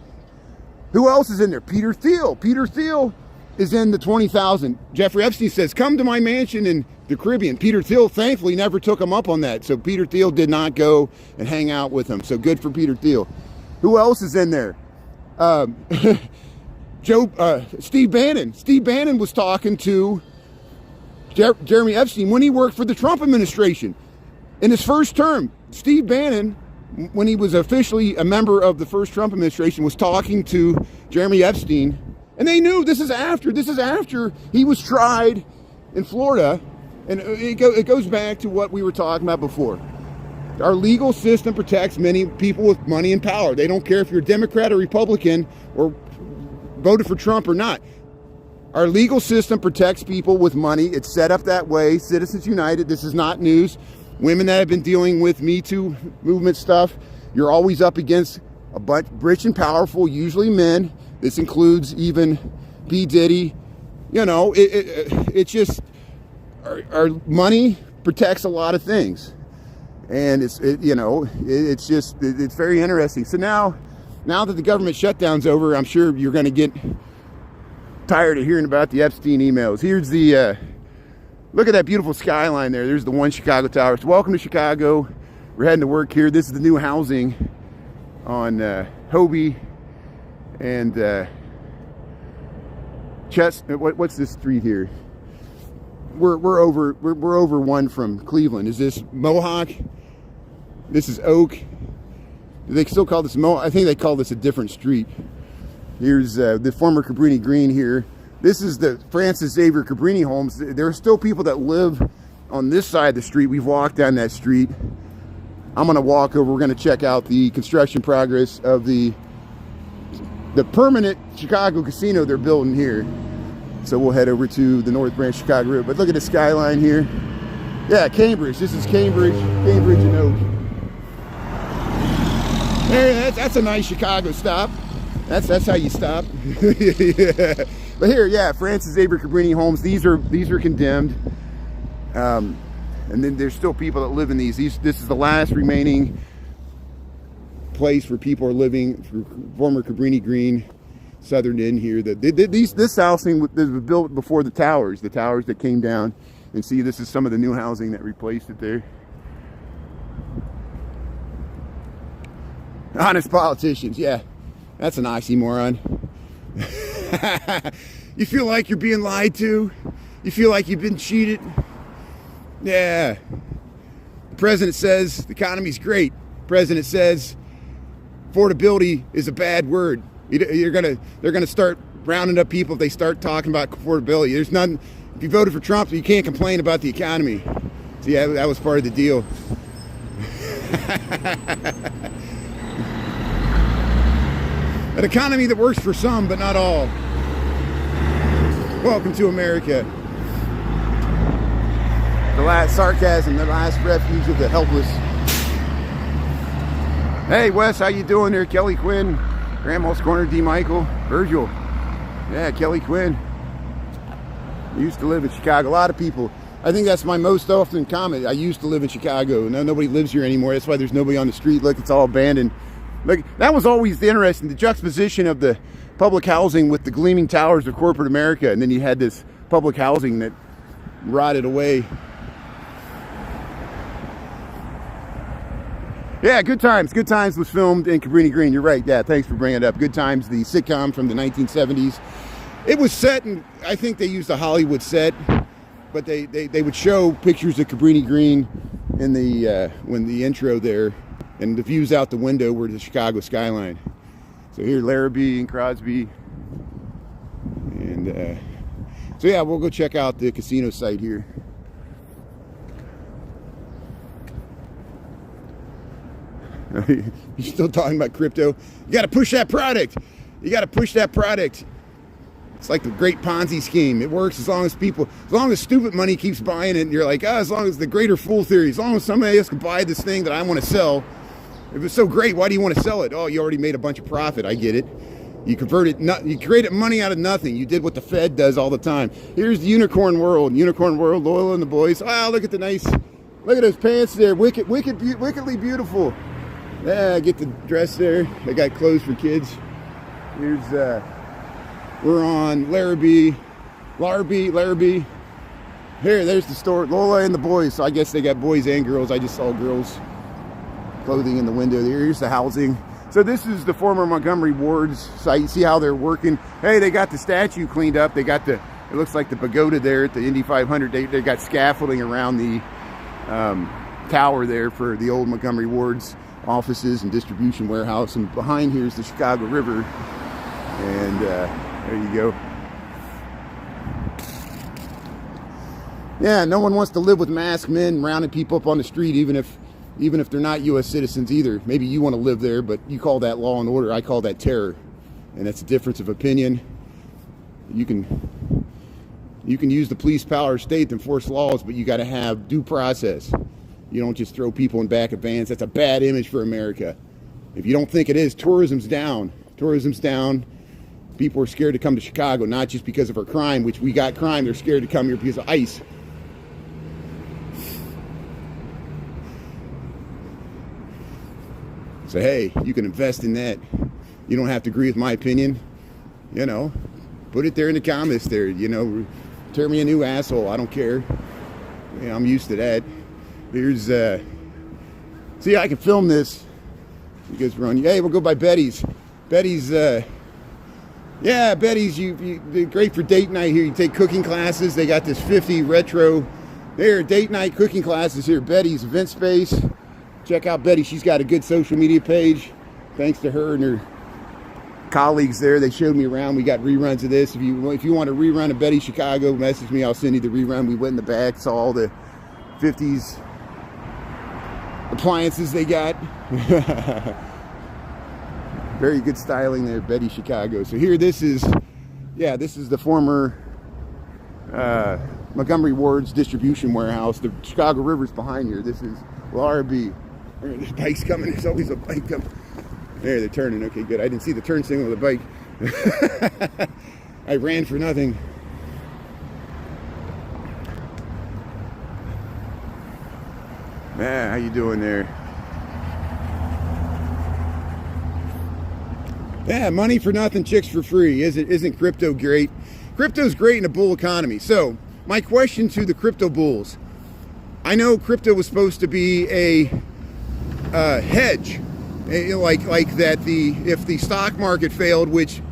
Who else is in there? Peter Thiel. Peter Thiel is in the 20,000. Jeffrey Epstein says, come to my mansion in the Caribbean. Peter Thiel thankfully never took him up on that. So Peter Thiel did not go and hang out with him. So good for Peter Thiel. Who else is in there? Steve Bannon. Steve Bannon was talking to Jeremy Epstein when he worked for the Trump administration. In his first term, Steve Bannon, when he was officially a member of the first Trump administration, was talking to Jeremy Epstein. And they knew this is after he was tried in Florida. And it goes back to what we were talking about before. Our legal system protects many people with money and power. They don't care if you're Democrat or Republican or voted for Trump or not. Our legal system protects people with money. It's set up that way. Citizens United, this is not news. Women that have been dealing with Me Too movement stuff, you're always up against a bunch rich and powerful, usually men. This includes even B. Diddy. You know, it's just, our money protects a lot of things. And it's very interesting. So now that the government shutdown's over, I'm sure you're going to get tired of hearing about the Epstein emails. Here's the, look at that beautiful skyline there. There's the One Chicago Tower. So welcome to Chicago. We're heading to work here. This is the new housing on Hobie and what's this street here? We're over one from Cleveland. Is this Mohawk? This is Oak. Do they still call this Mohawk? I think they call this a different street. Here's the former Cabrini Green here. This is the Francis Xavier Cabrini homes. There are still people that live on this side of the street. We've walked down that street. I'm gonna walk over. We're gonna check out the construction progress of the permanent Chicago casino they're building here. So we'll head over to the North Branch Chicago River. But look at the skyline here. Yeah, Cambridge. This is Cambridge and Oak. Hey, that's a nice Chicago stop. That's how you stop. Yeah. But here, yeah, Francis Xavier Cabrini homes. These are condemned. And then there's still people that live in these. This is the last remaining place where people are living. Former Cabrini Green, Southern Inn here. This housing was built before the towers that came down. And see, this is some of the new housing that replaced it there. Honest politicians, yeah. That's an oxymoron. You feel like you're being lied to? You feel like you've been cheated? Yeah. The president says the economy's great. The president says affordability is a bad word. They're gonna start rounding up people if they start talking about affordability. There's none. If you voted for Trump, you can't complain about the economy. So yeah, that was part of the deal. An economy that works for some, but not all. Welcome to America. The last sarcasm, the last refuge of the helpless. Hey, Wes, how you doing there? Kelly Quinn, Grandma's Corner, D. Michael, Virgil. Yeah, Kelly Quinn. Used to live in Chicago. A lot of people. I think that's my most often comment. I used to live in Chicago. Now nobody lives here anymore. That's why there's nobody on the street. Look, it's all abandoned. Look, that was always the interesting, the juxtaposition of the public housing with the gleaming towers of corporate America, and then you had this public housing that rotted away. Yeah, Good Times. Good Times was filmed in Cabrini Green. You're right. Yeah, thanks for bringing it up. Good Times, the sitcom from the 1970s. It was set, and I think they used a Hollywood set, but they would show pictures of Cabrini Green in the when the intro there. And the views out the window were the Chicago skyline. So here, Larrabee and Crosby. And so yeah, we'll go check out the casino site here. You're still talking about crypto? You got to push that product. You got to push that product. It's like the great Ponzi scheme. It works as long as stupid money keeps buying it. And you're like, as long as the greater fool theory, as long as somebody else can buy this thing that I want to sell. If it's so great, why do you want to sell it? Oh, you already made a bunch of profit. I get it. You you created money out of nothing. You did what the Fed does all the time. Here's the Unicorn World. Unicorn World, Loyal and the boys. Oh, look at look at those pants there. Wickedly beautiful. Yeah, get the dress there. They got clothes for kids. Here's, we're on Larrabee. Here, there's the store. Lola and the boys. So I guess they got boys and girls. I just saw girls. Clothing in the window there. Here's the housing. So this is the former Montgomery Ward's site. See how they're working. Hey, they got the statue cleaned up. They got it looks like the pagoda there at the Indy 500. They got scaffolding around the tower there for the old Montgomery Ward's offices and distribution warehouse. And behind here is the Chicago River. And there you go. Yeah, no one wants to live with masked men rounding people up on the street, even if even if they're not U.S. citizens either. Maybe you want to live there, but you call that law and order. I call that terror, and that's a difference of opinion. You can use the police power of state to enforce laws, but you got to have due process. You don't just throw people in back of vans. That's a bad image for America. If you don't think it is, tourism's down. Tourism's down. People are scared to come to Chicago, not just because of our crime, which we got crime. They're scared to come here because of ICE. So, hey, you can invest in that. You don't have to agree with my opinion. You know, put it there in the comments there. You know, turn me a new asshole. I don't care. Yeah, I'm used to that. Here's, see, I can film this. You guys run. Hey, we'll go by Betty's. Betty's, yeah, Betty's, they're great for date night here. You take cooking classes. They got this 50 retro. There, date night cooking classes here. Betty's event space. Check out Betty. She's got a good social media page. Thanks to her and her colleagues there. They showed me around. We got reruns of this. If you want a rerun of Betty Chicago, message me. I'll send you the rerun. We went in the back, saw all the 50s appliances they got. Very good styling there, Betty Chicago. So here, this is the former Montgomery Ward's distribution warehouse. The Chicago River's behind here. This is Laura B. There's bikes coming. There's always a bike coming. There, they're turning. Okay, good. I didn't see the turn signal of the bike. I ran for nothing. Man, how you doing there? Yeah, money for nothing, chicks for free. Isn't crypto great? Crypto's great in a bull economy. So, my question to the crypto bulls. I know crypto was supposed to be a hedge, like that. If the stock market failed, which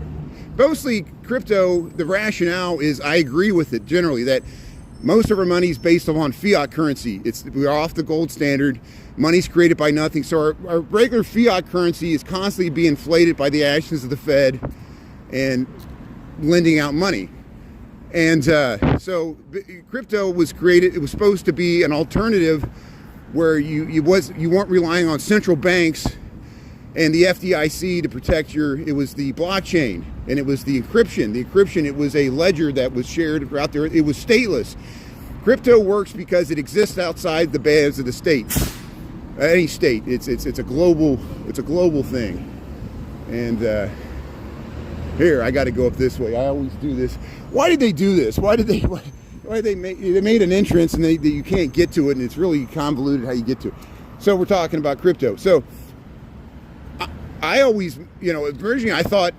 mostly crypto, the rationale is, I agree with it generally, that most of our money is based upon fiat currency. We're off the gold standard. Money's created by nothing. So our regular fiat currency is constantly being inflated by the actions of the Fed and lending out money. And so crypto was created. It was supposed to be an alternative where you weren't relying on central banks and the FDIC to protect it was the blockchain, and it was the encryption. The encryption, it was a ledger that was shared throughout there. It was stateless. Crypto works because it exists outside the bands of the state. Any state. It's a global thing. And here, I got to go up this way. I always do this. Why did they do this? Why did they made an entrance and you can't get to it, and it's really convoluted how you get to it. So we're talking about crypto. So I always, originally I thought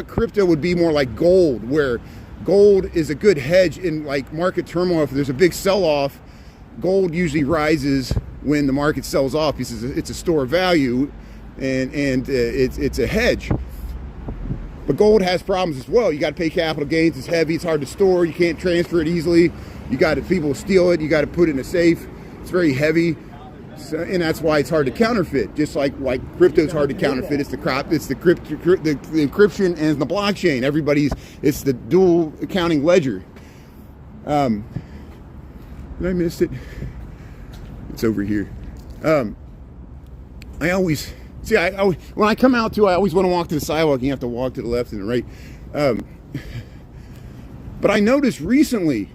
crypto would be more like gold, where gold is a good hedge in like market turmoil. If there's a big sell-off, gold usually rises when the market sells off because it's a store of value, and it's a hedge. But gold has problems as well. You got to pay capital gains. It's heavy. It's hard to store. You can't transfer it easily. People steal it. You got to put it in a safe. It's very heavy. So, and that's why it's hard to counterfeit. Just like crypto is hard to counterfeit. It's the encryption and the blockchain. It's the dual accounting ledger. Did I miss it? It's over here. I always when I come out I always want to walk to the sidewalk. And you have to walk to the left and the right. But I noticed recently,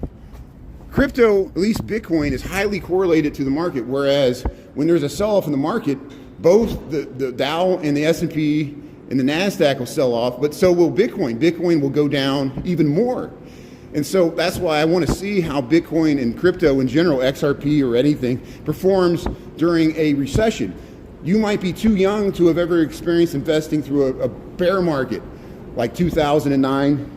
crypto, at least Bitcoin, is highly correlated to the market. Whereas when there's a sell-off in the market, both the Dow and the S&P and the NASDAQ will sell off, but so will Bitcoin. Bitcoin will go down even more. And so that's why I want to see how Bitcoin and crypto in general, XRP or anything, performs during a recession. You might be too young to have ever experienced investing through a bear market like 2009,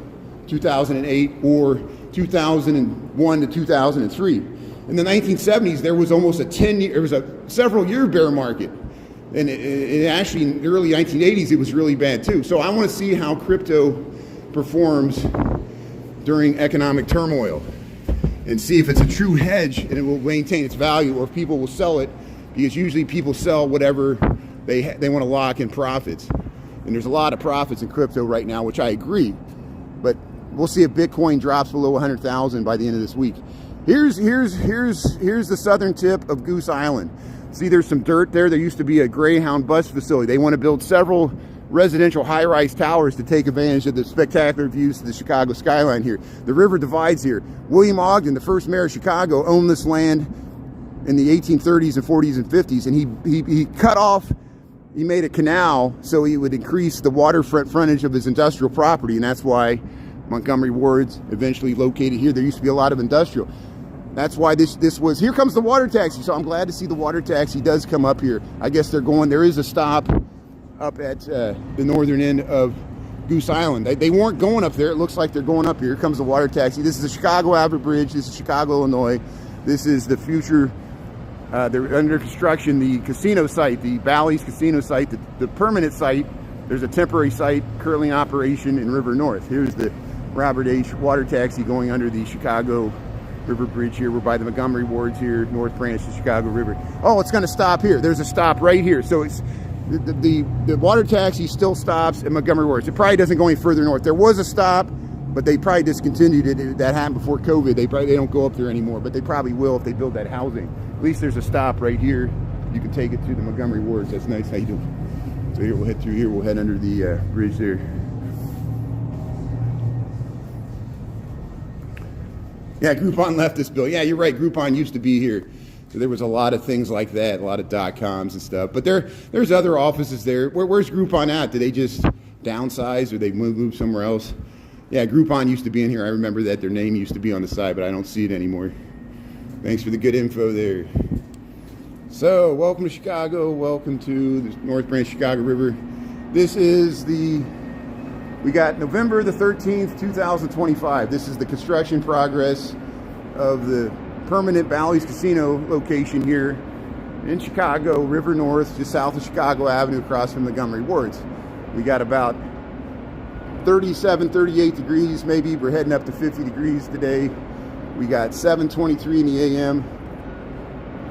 2008, or 2001 to 2003. In the 1970s, there was almost a several-year bear market. And it actually, in the early 1980s, it was really bad too. So I want to see how crypto performs during economic turmoil and see if it's a true hedge and it will maintain its value, or if people will sell it, because usually people sell whatever they want to lock in profits. And there's a lot of profits in crypto right now, which I agree. But we'll see if Bitcoin drops below 100,000 by the end of this week. Here's the southern tip of Goose Island. See, there's some dirt there. There used to be a Greyhound bus facility. They want to build several residential high-rise towers to take advantage of the spectacular views of the Chicago skyline here. The river divides here. William Ogden, the first mayor of Chicago, owned this land in the 1830s and 40s and 50s, and he cut off, he made a canal so he would increase the waterfront frontage of his industrial property, and that's why Montgomery Ward's eventually located here. There used to be a lot of industrial. That's why this was, here comes the water taxi. So I'm glad to see the water taxi does come up here. I guess they're going, there is a stop up at the northern end of Goose Island. They weren't going up there. It looks like they're going up here. Here comes the water taxi. This is the Chicago Avenue Bridge. This is Chicago, Illinois. This is the future, they're under construction, the casino site, the Bally's casino site, the permanent site. There's a temporary site currently in operation in River North. Here's the Robert H. water taxi going under the Chicago River Bridge here. We're by the Montgomery Wards here, North Branch of Chicago River. Oh, it's going to stop here. There's a stop right here. So it's the water taxi still stops at Montgomery Wards. It probably doesn't go any further north. There was a stop, but they probably discontinued it. That happened before COVID. They don't go up there anymore, but they probably will if they build that housing. At least there's a stop right here. You can take it to the Montgomery Wards. That's nice. How you doing? So here we'll head through here. We'll head under the bridge there. Yeah, Groupon left this bill. Yeah, you're right. Groupon used to be here. So there was a lot of things like that, a lot of .coms and stuff. But there's other offices there. Where's Groupon at? Did they just downsize or they move somewhere else? Yeah, Groupon used to be in here. I remember that their name used to be on the side, but I don't see it anymore. Thanks for the good info there. So, welcome to Chicago. Welcome to the North Branch Chicago River. This is we got November the 13th, 2025. This is the construction progress of the permanent Bally's Casino location here in Chicago, River North, just south of Chicago Avenue, across from Montgomery Wards. We got about 37, 38 degrees maybe. We're heading up to 50 degrees today. We got 7:23 in the a.m.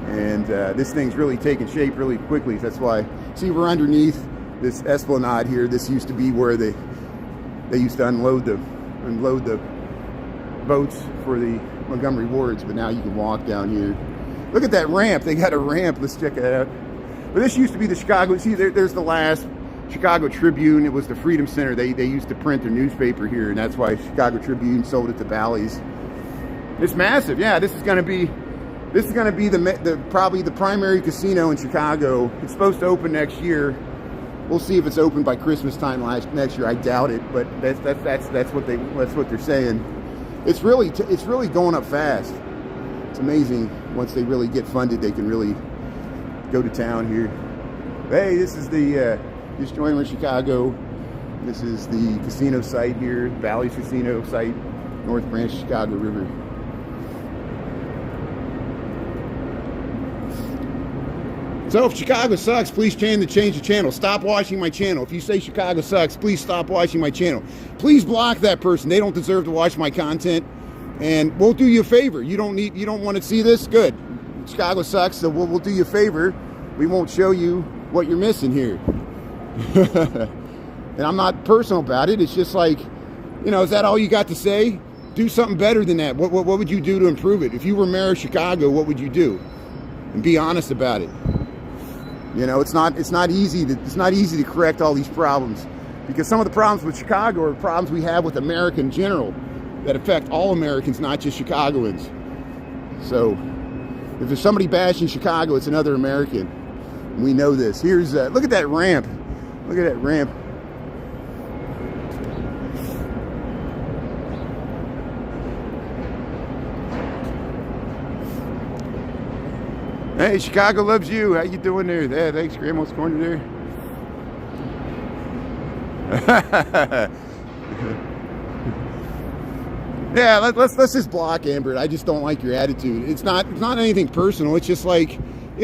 And this thing's really taking shape really quickly. That's why, see, we're underneath this esplanade here. This used to be where they used to unload the boats for the Montgomery Wards, but now you can walk down here. Look at that ramp. They got a ramp. Let's check it out. But this used to be the Chicago, see, there's the last Chicago Tribune. It was the Freedom Center. They used to print their newspaper here, and that's why Chicago Tribune sold it to Bally's. It's massive. Yeah, this is going to be probably the primary casino in Chicago. It's supposed to open next year. We'll see if it's open by Christmas time next year. I doubt it, but that's what they're saying. It's really going up fast. It's amazing. Once they really get funded, they can really go to town here. Hey, this is the just joined Chicago. This is the casino site here, Bally's Casino site, North Branch, Chicago River. So if Chicago sucks, please change the channel. Stop watching my channel. If you say Chicago sucks, please stop watching my channel. Please block that person. They don't deserve to watch my content. And we'll do you a favor. You don't want to see this? Good. Chicago sucks, so we'll do you a favor. We won't show you what you're missing here. And I'm not personal about it. It's just like, is that all you got to say? Do something better than that. What would you do to improve it? If you were mayor of Chicago, what would you do? And be honest about it. It's not easy to correct all these problems, because some of the problems with Chicago are problems we have with America in general that affect all Americans, not just Chicagoans. So if there's somebody bashing Chicago, it's another American. And we know this. Here's look at that ramp. Look at that ramp. Hey, Chicago loves you. How you doing there? Yeah, thanks, Grandma's Corner there. Yeah, let's just block Amber. I just don't like your attitude. It's not anything personal. It's just like, do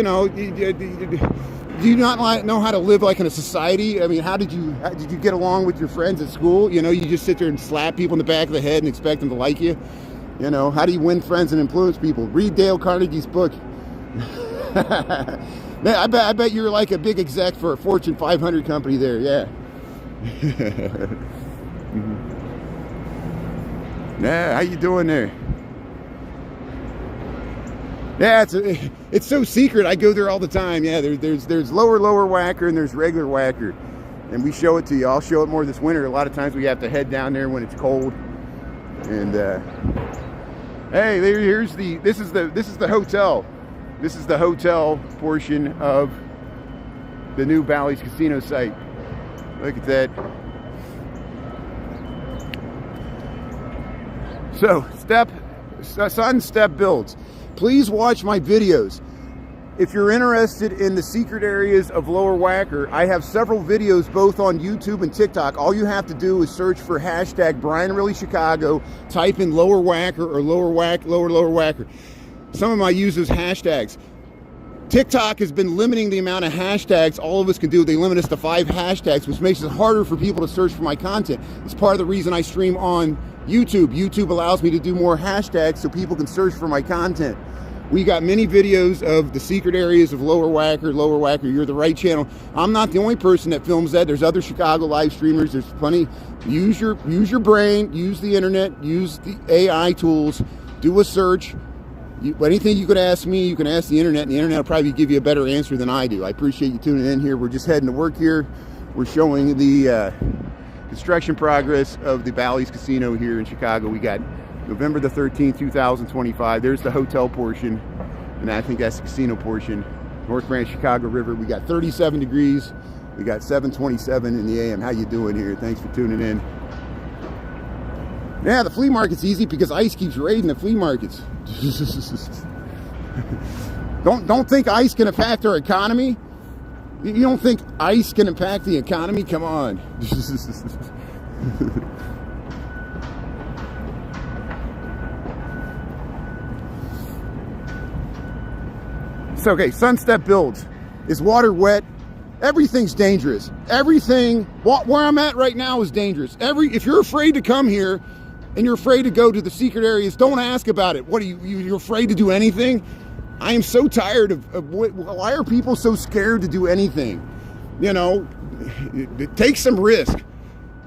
you not know how to live like in a society? I mean, how did you get along with your friends at school? You just sit there and slap people in the back of the head and expect them to like you. How do you win friends and influence people? Read Dale Carnegie's book. Man, I bet you're like a big exec for a Fortune 500 company there. Yeah. Yeah, how you doing there? Yeah, it's so secret. I go there all the time. Yeah, there's lower whacker and there's regular whacker, and we show it to you. I'll show it more this winter. A lot of times we have to head down there when it's cold. And hey, this is the hotel. This is the hotel portion of the new Bally's Casino site. Look at that. So, Sun Step Builds. Please watch my videos. If you're interested in the secret areas of Lower Whacker, I have several videos both on YouTube and TikTok. All you have to do is search for hashtag Brian Really Chicago, type in Lower Whacker or Lower Whacker. Some of my use those hashtags. TikTok has been limiting the amount of hashtags all of us can do. They limit us to 5 hashtags, which makes it harder for people to search for my content. It's part of the reason I stream on YouTube. YouTube allows me to do more hashtags so people can search for my content. We got many videos of the secret areas of Lower Whacker. You're the right channel. I'm not the only person that films that. There's other Chicago live streamers. There's plenty. Use your brain, use the internet, use the AI tools, do a search. Anything you could ask me, you can ask the internet, and the internet will probably give you a better answer than I do. I appreciate you tuning in here. We're just heading to work here. We're showing the construction progress of the Bally's Casino here in Chicago. We got November the 13th, 2025. There's the hotel portion, and I think that's the casino portion. North Branch, Chicago River. We got 37 degrees. We got 7:27 in the AM. How you doing here? Thanks for tuning in. Yeah, the flea market's easy because ICE keeps raiding the flea markets. Don't think ICE can impact our economy? You don't think ICE can impact the economy? Come on. So, okay, Sunstep Builds. Is water wet? Everything's dangerous. Everything, where I'm at right now is dangerous. If you're afraid to come here and you're afraid to go to the secret areas, don't ask about it. What are you're afraid to do anything? I am so tired of why are people so scared to do anything? You know, take some risk,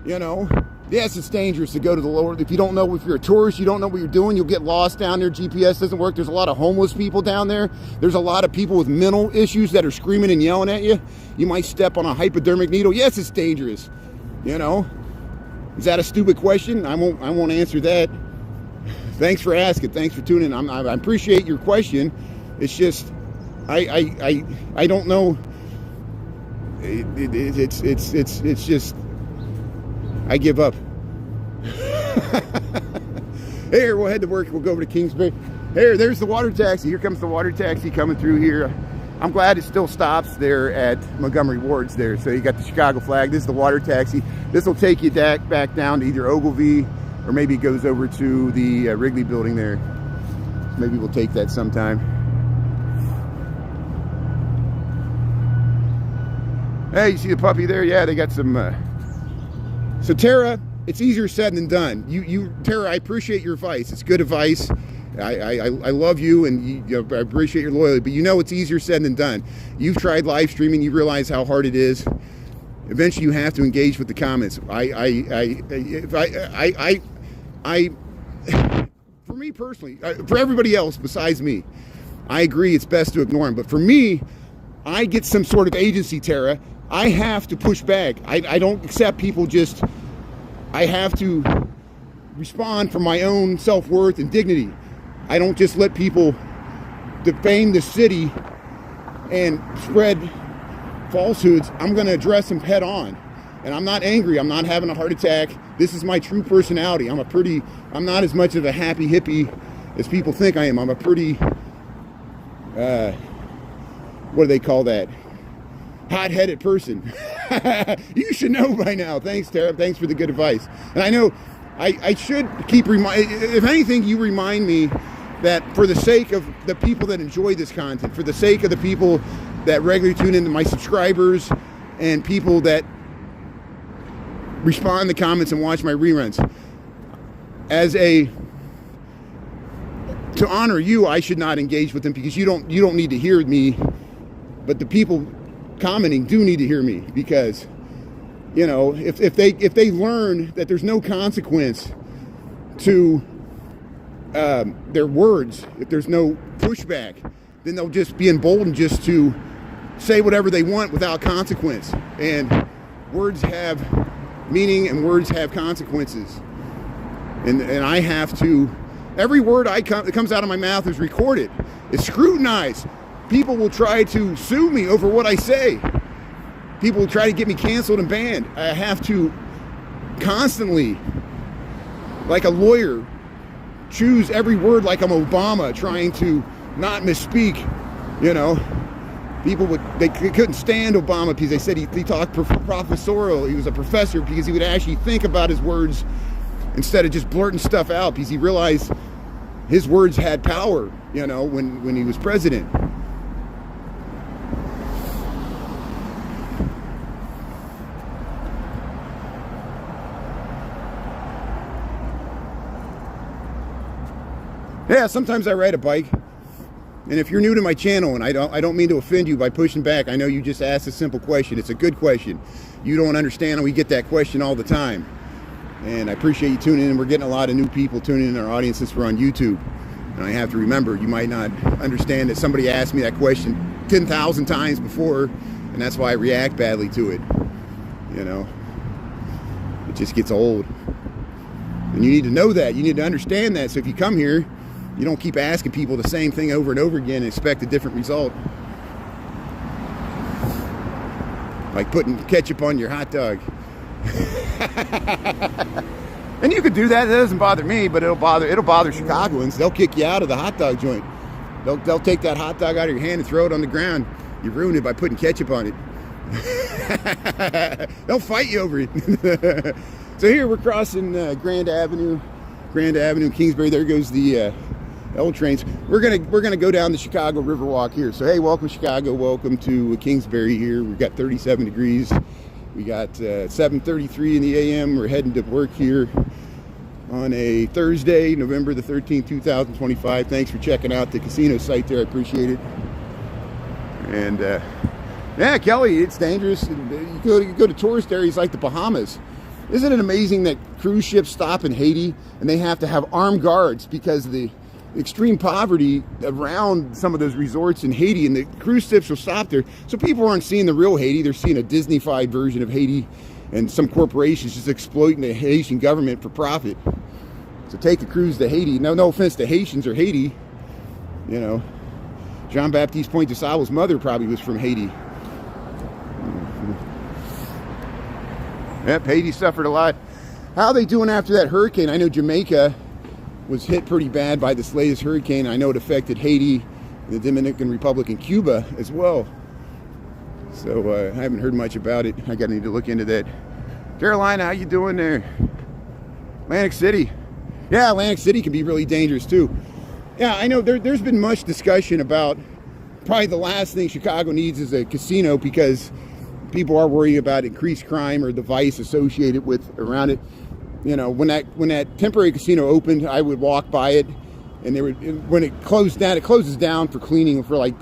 you know. Yes, it's dangerous to go to the lower. If you don't know, if you're a tourist, you don't know what you're doing, you'll get lost down there. GPS doesn't work. There's a lot of homeless people down there. There's a lot of people with mental issues that are screaming and yelling at you. You might step on a hypodermic needle. Yes, it's dangerous. You know, is that a stupid question? I won't answer that. Thanks for asking. Thanks for tuning in. I appreciate your question. It's just, I don't know. It's just, I give up. Here, we'll head to work. We'll go over to Kingsbury. There's the water taxi. Here comes the water taxi coming through here. I'm glad it still stops there at Montgomery Ward's there. So you got the Chicago flag. This is the water taxi. This will take you back down to either Ogilvie or maybe it goes over to the Wrigley building there. Maybe we'll take that sometime. Hey, you see the puppy there? Yeah, they got some... So Tara, it's easier said than done. Tara, I appreciate your advice. It's good advice. I love you, and I appreciate your loyalty. But you know it's easier said than done. You've tried live streaming. You realize how hard it is. Eventually, you have to engage with the comments. For me personally, for everybody else besides me, I agree it's best to ignore them. But for me, I get some sort of agency, Tara. I have to push back. I don't accept people just... I have to respond for my own self-worth and dignity. I don't just let people defame the city and spread falsehoods. I'm going to address them head on. And I'm not angry. I'm not having a heart attack. This is my true personality. I'm not as much of a happy hippie as people think I am. I'm a pretty, what do they call that? Hot-headed person. You should know by now. Thanks, Tara. Thanks for the good advice. And I know I should keep if anything, you remind me that for the sake of the people that enjoy this content, for the sake of the people that regularly tune into my subscribers and people that respond to comments and watch my reruns, to honor you, I should not engage with them because you don't need to hear me, but the people commenting do need to hear me because, you know, if they learn that there's no consequence to their words, if there's no pushback, then they'll just be emboldened just to say whatever they want without consequence. And words have meaning and words have consequences. And I have to, every word that comes out of my mouth is recorded. It's scrutinized. People will try to sue me over what I say. People will try to get me canceled and banned. I have to constantly, like a lawyer, choose every word like I'm Obama, trying to not misspeak. You know, people they couldn't stand Obama because they said he talked professorial. He was a professor because he would actually think about his words instead of just blurting stuff out, because he realized his words had power, you know, when he was president. Yeah, sometimes I ride a bike. And if you're new to my channel, and I don't mean to offend you by pushing back, I know you just asked a simple question. It's a good question. You don't understand, and we get that question all the time. And I appreciate you tuning in. We're getting a lot of new people tuning in our audience since we're on YouTube. And I have to remember, you might not understand that somebody asked me that question 10,000 times before, and that's why I react badly to it. You know, it just gets old. And you need to know that. You need to understand that. So if you come here, you don't keep asking people the same thing over and over again and expect a different result. Like putting ketchup on your hot dog. And you could do that. It doesn't bother me, but it'll bother Chicagoans. They'll kick you out of the hot dog joint. They'll take that hot dog out of your hand and throw it on the ground. You ruined it by putting ketchup on it. They'll fight you over it. So here we're crossing Grand Avenue, Kingsbury. There goes the L trains. We're gonna go down the Chicago Riverwalk here. So hey, welcome Chicago, welcome to Kingsbury here. We've got 37 degrees. We got 7:33 in the a.m. We're heading to work here on a Thursday, November the 13th, 2025. Thanks for checking out the casino site there. I appreciate it. And yeah, Kelly, it's dangerous. You go to tourist areas like the Bahamas. Isn't it amazing that cruise ships stop in Haiti and they have to have armed guards because of the extreme poverty around some of those resorts in Haiti, and the cruise ships will stop there. So people aren't seeing the real Haiti. They're seeing a Disney-fied version of Haiti, and some corporations just exploiting the Haitian government for profit. So take a cruise to Haiti. No offense to Haitians or Haiti. You know, Jean-Baptiste Point de Salle's mother probably was from Haiti. Yep, Haiti suffered a lot. How are they doing after that hurricane? I know Jamaica was hit pretty bad by this latest hurricane. I know it affected Haiti, the Dominican Republic, and Cuba as well. So I haven't heard much about it. I need to look into that. Carolina, how you doing there? Atlantic City. Yeah, Atlantic City can be really dangerous too. Yeah, I know there's been much discussion about probably the last thing Chicago needs is a casino, because people are worried about increased crime or the vice associated with around it. You know, when that temporary casino opened, I would walk by it, and when it closed down, it closes down for cleaning for like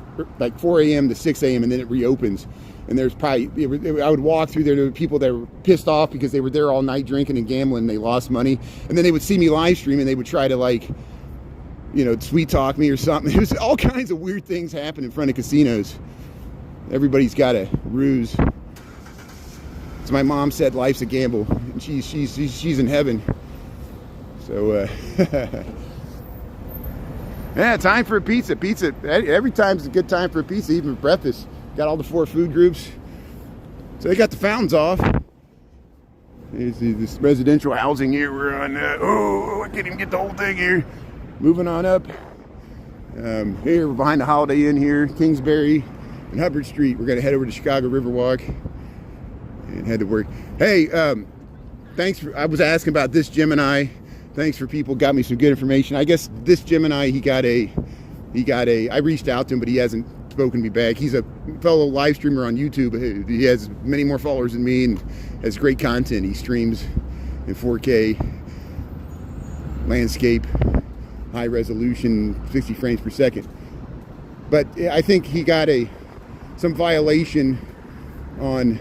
4 a.m. to 6 a.m. and then it reopens. And there's probably, I would walk through there. There were people that were pissed off because they were there all night drinking and gambling and they lost money. And then they would see me live stream and they would try to, like, you know, sweet talk me or something. There's all kinds of weird things happen in front of casinos. Everybody's got a ruse. As my mom said, life's a gamble, and she's in heaven. So yeah, time for a pizza. Pizza every time's a good time for a pizza, even for breakfast. Got all the 4 food groups. So they got the fountains off. There's this residential housing here. We're on. I can't even get the whole thing here. Moving on up. Here we're behind the Holiday Inn here, Kingsbury and Hubbard Street. We're gonna head over to Chicago Riverwalk and head to work. Hey, thanks for, I was asking about this Gemini. Thanks for people got me some good information. I guess this Gemini, he got a, I reached out to him, but he hasn't spoken to me back. He's a fellow live streamer on YouTube. He has many more followers than me and has great content. He streams in 4K, landscape, high resolution, 60 frames per second. But I think he got some violation on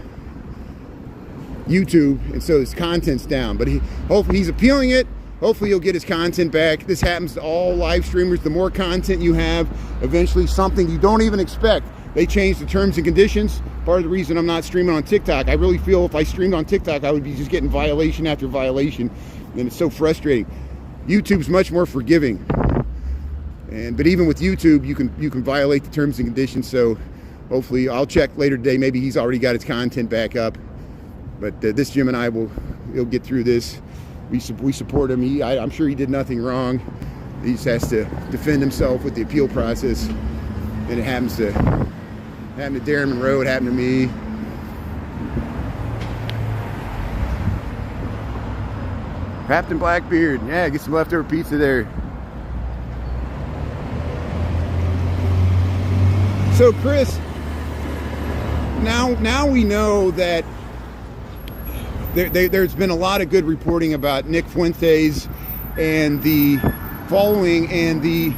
YouTube, and so his content's down. But hopefully he's appealing it. hopefully he'll get his content back. This happens to all live streamers. The more content you have, eventually something you don't even expect, they change the terms and conditions. Part of the reason I'm not streaming on TikTok, I really feel if I streamed on TikTok, I would be just getting violation after violation, and it's so frustrating. YouTube's much more forgiving, but even with YouTube, you can violate the terms and conditions. So hopefully, I'll check later today. Maybe he's already got his content back up. But this Gemini he'll get through this. We support him. I'm sure he did nothing wrong. He just has to defend himself with the appeal process. And it happened to Darren Monroe. It happened to me. Captain Blackbeard. Yeah, get some leftover pizza there. So Chris, now we know that there's been a lot of good reporting about Nick Fuentes and the following and the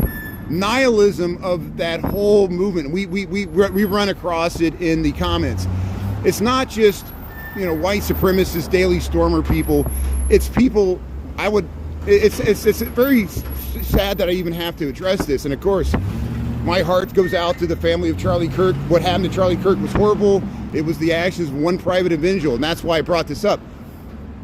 nihilism of that whole movement. We run across it in the comments. It's not just, white supremacist Daily Stormer people. It's people. It's very sad that I even have to address this. And of course, my heart goes out to the family of Charlie Kirk. What happened to Charlie Kirk was horrible. It was the actions of one private individual, and that's why I brought this up.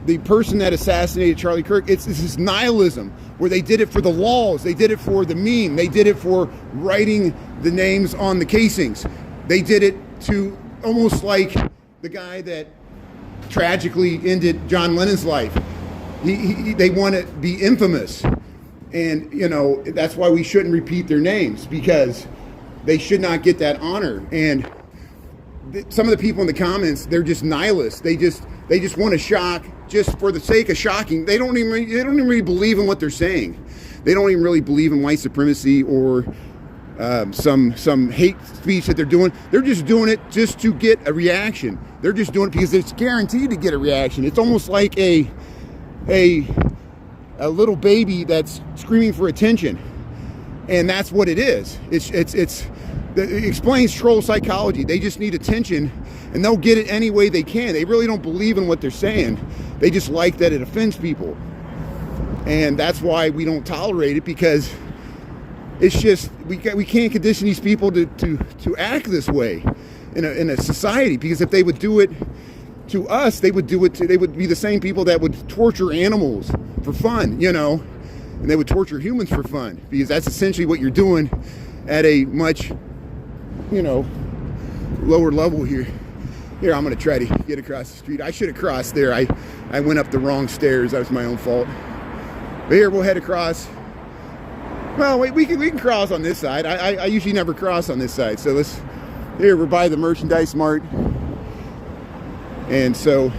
The person that assassinated Charlie Kirk, it's this nihilism where they did it for the laws, they did it for the meme, they did it for writing the names on the casings. They did it to almost like the guy that tragically ended John Lennon's life. They want to be infamous. And, that's why we shouldn't repeat their names, because they should not get that honor. And some of the people in the comments, they're just nihilists. They just want to shock just for the sake of shocking. They don't even really believe in what they're saying. They don't even really believe in white supremacy or some hate speech that they're doing. They're just doing it just to get a reaction. They're just doing it because it's guaranteed to get a reaction. It's almost like a little baby that's screaming for attention, and that's what it is. It explains troll psychology. They just need attention, and they'll get it any way they can. They really don't believe in what they're saying. They just like that it offends people, and that's why we don't tolerate it, because it's just we can't condition these people to act this way in a society. Because if they would do it to us, they would be the same people that would torture animals for fun, and they would torture humans for fun, because that's essentially what you're doing at a much, lower level here. Here, I'm going to try to get across the street. I should have crossed there. I went up the wrong stairs. That was my own fault. But here, we'll head across. Well, wait, we can cross on this side. I usually never cross on this side. So here, we're by the Merchandise Mart. And so,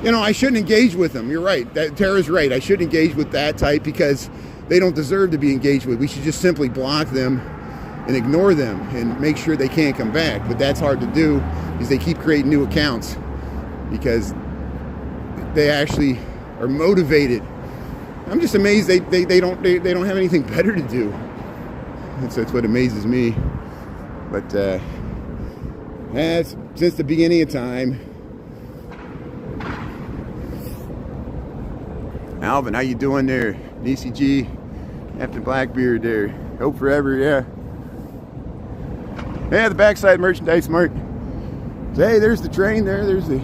I shouldn't engage with them. You're right. Tara's right. I shouldn't engage with that type, because they don't deserve to be engaged with. We should just simply block them and ignore them and make sure they can't come back. But that's hard to do, because they keep creating new accounts, because they actually are motivated. I'm just amazed they don't have anything better to do. That's what amazes me. But since the beginning of time. Alvin, how you doing there? DCG, Captain Blackbeard there. Hope forever, yeah. Yeah, the backside Merchandise Mart. So, hey, there's the train there. There's the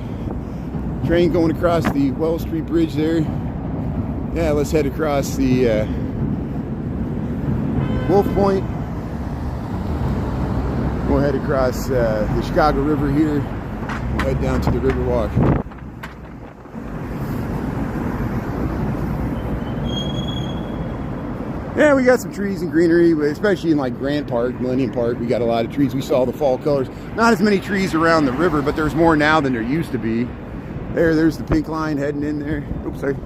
train going across the Wells Street Bridge there. Yeah, let's head across the Wolf Point. We'll head across the Chicago River here. We'll head down to the Riverwalk. Yeah, we got some trees and greenery, especially in like Grant Park, Millennium Park. We got a lot of trees. We saw the fall colors. Not as many trees around the river, but there's more now than there used to be. There's the pink line heading in there. Oops, sorry.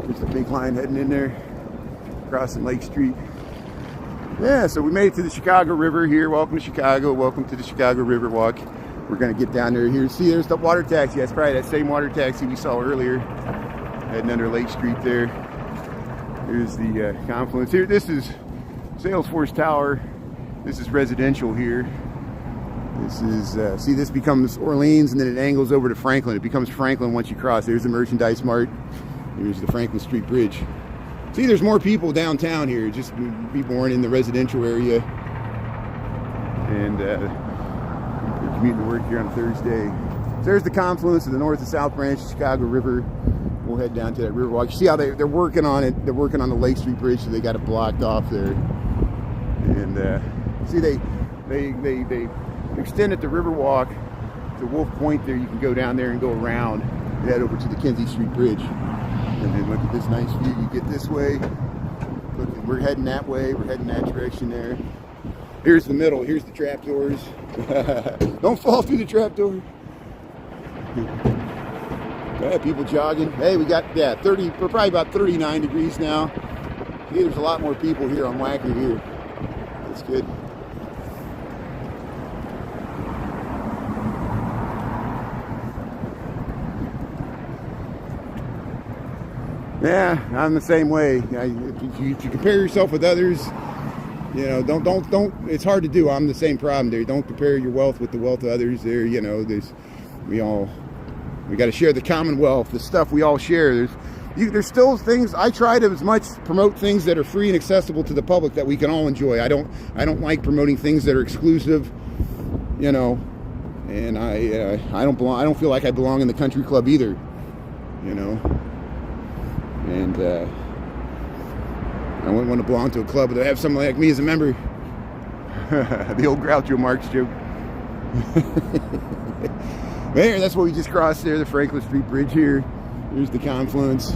There's the pink line heading in there, crossing Lake Street. Yeah, so we made it to the Chicago River here. Welcome to Chicago. Welcome to the Chicago Riverwalk. We're going to get down there here. See, there's the water taxi. That's probably that same water taxi we saw earlier, heading under Lake Street there. Here's the confluence here. This is Salesforce Tower. This is residential here. This is, see, this becomes Orleans, and then it angles over to Franklin. It becomes Franklin once you cross. There's the Merchandise Mart. Here's the Franklin Street Bridge. See, there's more people downtown here, just people weren't in the residential area. And we're commuting to work here on Thursday. So there's the confluence of the North and South Branch of Chicago River. We'll head down to that Riverwalk. You see how they're working on it. They're working on the Lake Street Bridge, so they got it blocked off there. And see, they extended the Riverwalk to Wolf Point there. You can go down there and go around and head over to the Kinsey Street Bridge. And then look at this nice view. You get this way. Look, we're heading that way. We're heading that direction there. Here's the middle. Here's the trapdoors. Don't fall through the trapdoor. Yeah, people jogging. Hey, we got 30. We're probably about 39 degrees now. See, there's a lot more people here on Wacker here. That's good. Yeah, I'm the same way. If you compare yourself with others, you know, don't. It's hard to do. I'm the same problem there. Don't compare your wealth with the wealth of others. There, you know, we got to share the commonwealth, the stuff we all share. There's still things. I try to as much promote things that are free and accessible to the public that we can all enjoy. I don't like promoting things that are exclusive, you know. And I don't feel like I belong in the country club either, you know. And I wouldn't want to belong to a club that have someone like me as a member. The old Groucho Marx joke. There, that's what we just crossed there, the Franklin Street Bridge here. Here's the confluence.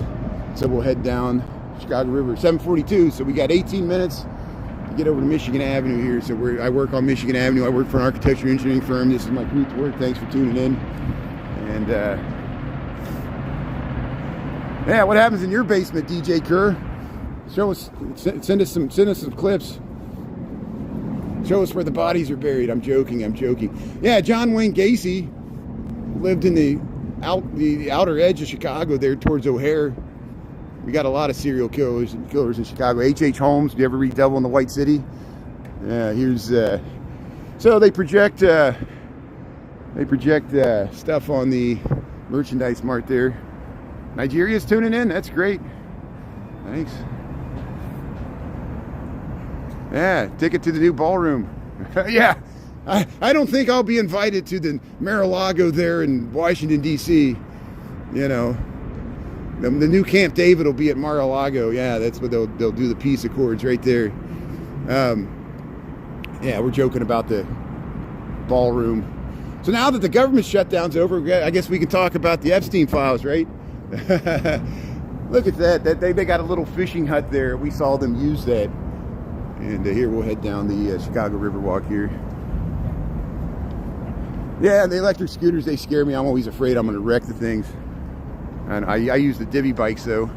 So we'll head down Chicago River, 7:42. So we got 18 minutes to get over to Michigan Avenue here. So I work on Michigan Avenue. I work for an architecture engineering firm. This is my commute to work. Thanks for tuning in. And yeah, what happens in your basement, DJ Kerr? Show us, send us some clips. Show us where the bodies are buried. I'm joking. Yeah, John Wayne Gacy lived in the outer edge of Chicago there towards O'Hare. We got a lot of serial killers in Chicago. H.H. Holmes, do you ever read Devil in the White City? Yeah, here's so they project stuff on the merchandise mart there. Nigeria's tuning in. That's great. Thanks. Yeah, ticket to the new ballroom. Yeah, I don't think I'll be invited to the Mar-a-Lago there in Washington, D.C. You know, the new Camp David will be at Mar-a-Lago. Yeah, that's what they'll do, the peace accords right there. Yeah, we're joking about the ballroom. So now that the government shutdown's over, I guess we can talk about the Epstein files, right? Look at that. They got a little fishing hut there. We saw them use that. And here we'll head down the Chicago Riverwalk here. Yeah, the electric scooters, they scare me. I'm always afraid I'm going to wreck the things. And I use the divvy bikes though.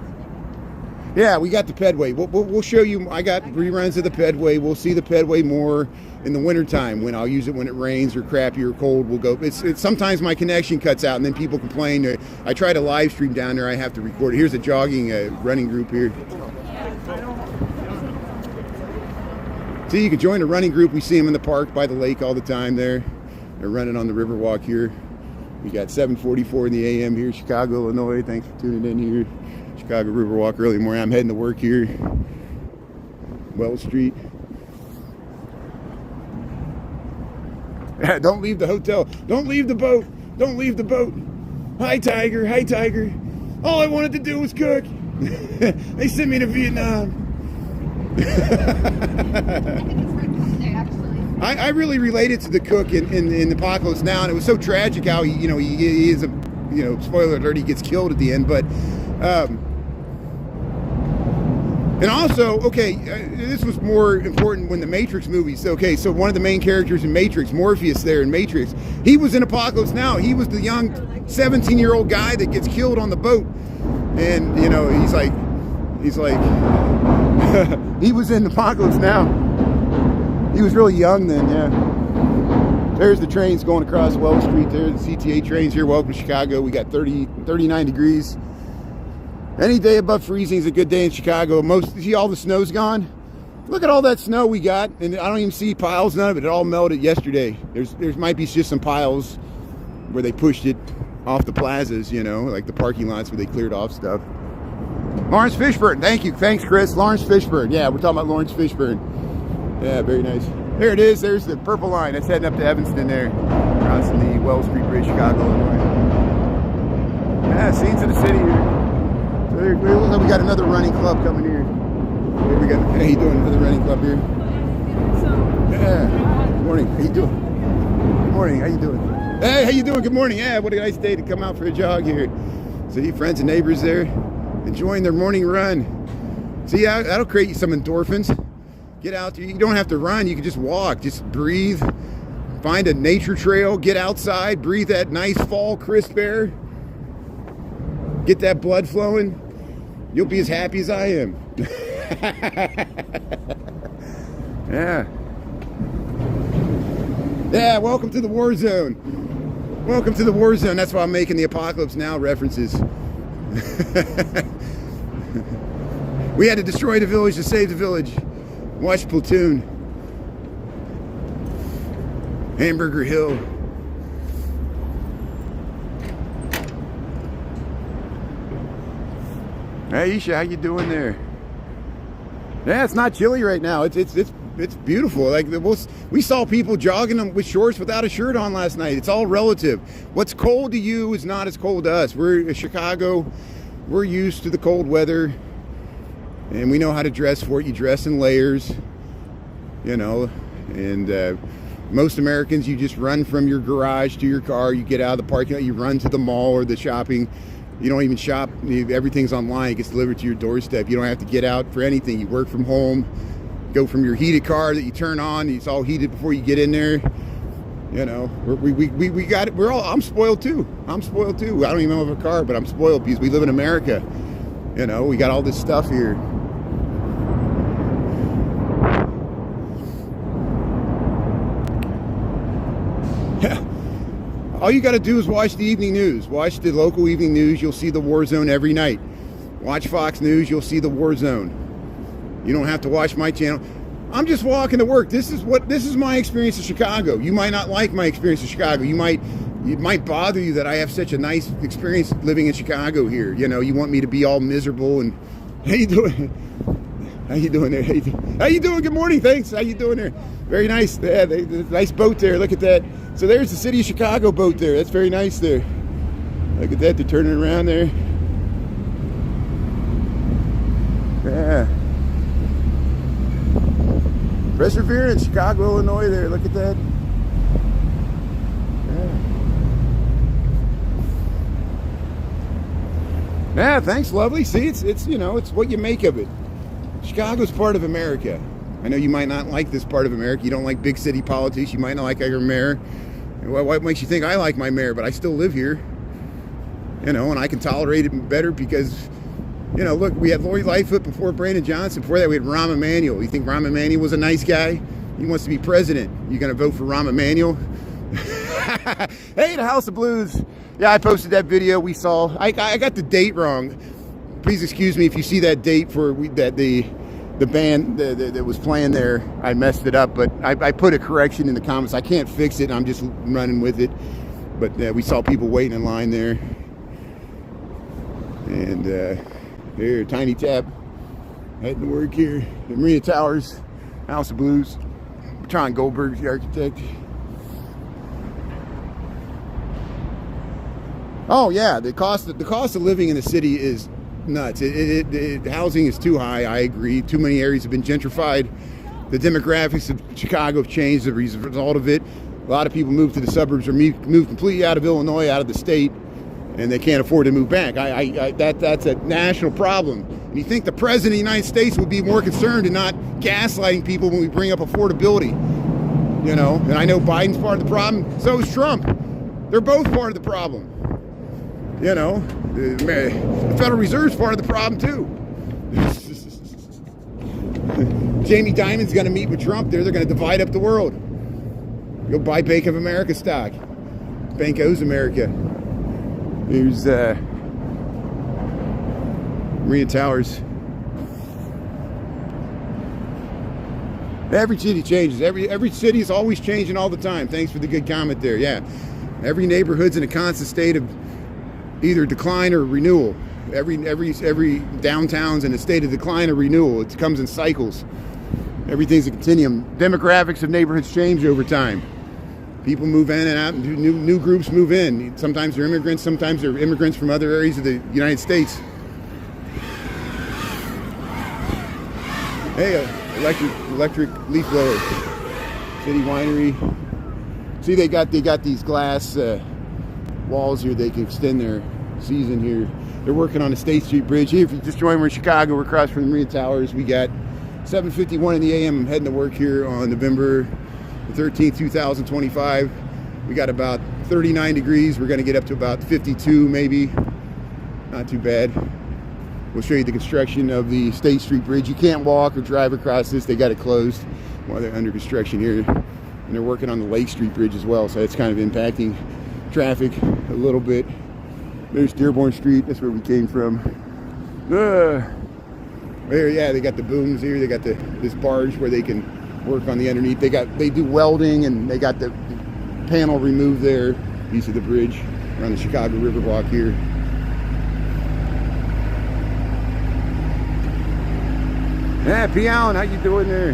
Yeah, we got the pedway. We'll show you. I got reruns of the pedway. We'll see the pedway more in the wintertime when I'll use it when it rains or crappy or cold. We'll go. It's sometimes my connection cuts out and then people complain. I try to live stream down there. I have to record it. Here's a jogging running group here. See, you can join a running group. We see them in the park by the lake all the time there. They're running on the Riverwalk here. We got 7:44 in the a.m. here, Chicago, Illinois. Thanks for tuning in here. Chicago Riverwalk early morning. I'm heading to work here. Wells Street. Don't leave the hotel. Don't leave the boat. Don't leave the boat. Hi, Tiger. Hi, Tiger. All I wanted to do was cook. They sent me to Vietnam. I really related to the cook in Apocalypse Now, and it was so tragic how he is a, spoiler alert, he gets killed at the end, but and also, okay, this was more important when the Matrix movies. Okay, so one of the main characters in Matrix, Morpheus there in Matrix, he was in Apocalypse Now. He was the young 17-year-old guy that gets killed on the boat, and he's like he was in Apocalypse Now. He was really young then, yeah. There's the trains going across Wells Street there, the CTA trains here. Welcome to Chicago. We got 39 degrees. Any day above freezing is a good day in Chicago. See, all the snow's gone. Look at all that snow we got, and I don't even see piles, none of it. It all melted yesterday. There might be just some piles where they pushed it off the plazas, like the parking lots where they cleared off stuff. Lawrence Fishburne. Thank you. Thanks, Chris. Lawrence Fishburne. Yeah, we're talking about Lawrence Fishburne. Yeah, very nice. There it is. There's the purple line. That's heading up to Evanston there. Crossing the Wells Street Bridge, Chicago, Illinois. Yeah, scenes of the city here. So there, it looks like we got another running club coming here. Here we got, how you doing for the running club here? Yeah. Good morning. How you doing? Good morning. How you doing? Hey, how you doing? Good morning. Yeah, what a nice day to come out for a jog here. See friends and neighbors there enjoying their morning run. See, that'll create you some endorphins. Get out there. You don't have to run. You can just walk. Just breathe. Find a nature trail. Get outside. Breathe that nice fall crisp air. Get that blood flowing. You'll be as happy as I am. Yeah. Yeah, welcome to the war zone. Welcome to the war zone. That's why I'm making the Apocalypse Now references. We had to destroy the village to save the village. Watch Platoon. Hamburger Hill. Hey Isha, how you doing there? Yeah, it's not chilly right now. It's beautiful. Like we saw people jogging with shorts without a shirt on last night. It's all relative. What's cold to you is not as cold to us. We're in Chicago. We're used to the cold weather, and we know how to dress for it. You dress in layers, you know. And most Americans, you just run from your garage to your car. You get out of the parking lot. You run to the mall or the shopping. You don't even shop. Everything's online. It gets delivered to your doorstep. You don't have to get out for anything. You work from home. Go from your heated car that you turn on. It's all heated before you get in there. You know, we got it. I'm spoiled too. I'm spoiled too. I don't even have a car, but I'm spoiled because we live in America. You know, we got all this stuff here. All you got to do is watch the evening news. Watch the local evening news. You'll see the war zone every night. Watch Fox News. You'll see the war zone. You don't have to watch my channel. I'm just walking to work. This is my experience in Chicago. You might not like my experience in Chicago. It might bother you that I have such a nice experience living in Chicago here. You know, you want me to be all miserable and how you doing? How you doing there? How you doing? Good morning. Thanks. How you doing there? Very nice. Yeah, nice boat there. Look at that. So there's the city of Chicago boat there. That's very nice there. Look at that. They're turning around there. Yeah. Perseverance, Chicago, Illinois there. Look at that. Yeah, thanks, lovely. See, it's you know, it's what you make of it. Chicago's part of America. I know you might not like this part of America. You don't like big city politics. You might not like our mayor. What makes you think I like my mayor? But I still live here. You know, and I can tolerate it better because, you know, look, we had Lori Lightfoot before Brandon Johnson. Before that, we had Rahm Emanuel. You think Rahm Emanuel was a nice guy? He wants to be president. You going to vote for Rahm Emanuel? Hey, the House of Blues. Yeah, I posted that video we saw. I got the date wrong. Please excuse me if you see that date for the band that was playing there. I messed it up, but I put a correction in the comments. I can't fix it. I'm just running with it. But we saw people waiting in line there. And here, Tiny Tap, heading to work here. The Marina Towers, House of Blues. John Goldberg's the architect. Oh yeah, the cost of living in the city is nuts. Housing is too high. I agree. Too many areas have been gentrified. The demographics of Chicago have changed as a result of it. A lot of people move to the suburbs or move completely out of Illinois, out of the state, and they can't afford to move back. That's a national problem. And you think the president of the United States would be more concerned and not gaslighting people when we bring up affordability? You know, and I know Biden's part of the problem. So is Trump. They're both part of the problem. You know, the Federal Reserve's part of the problem too. Jamie Dimon's going to meet with Trump there. They're going to divide up the world. Go buy Bank of America stock. Bank owes America. Here's Marina Towers. Every city changes. Every city is always changing all the time. Thanks for the good comment there. Yeah, every neighborhood's in a constant state of either decline or renewal. Every downtown's in a state of decline or renewal. It comes in cycles. Everything's a continuum. Demographics of neighborhoods change over time. People move in and out, and new groups move in. Sometimes they're immigrants, sometimes they're immigrants from other areas of the United States. Hey, electric leaf blower. City winery. See, they got these glass walls here. They can extend their season here. They're working on the State Street Bridge. Here, if you just joined, we're in Chicago. We're across from the Marina Towers. We got 7:51 in the a.m. I'm heading to work here on November 13th, 2025. We got about 39 degrees. We're going to get up to about 52 maybe. Not too bad. We'll show you the construction of the State Street Bridge. You can't walk or drive across this. They got it closed while they're under construction here. And they're working on the Lake Street Bridge as well, so it's kind of impacting traffic a little bit. There's Dearborn Street. That's where we came from. There, yeah, they got the booms here. They got this barge where they can work on the underneath. They do welding, and they got the panel removed there. Piece of the bridge. We're on the Chicago Riverwalk here. Yeah, P. Allen, how you doing there?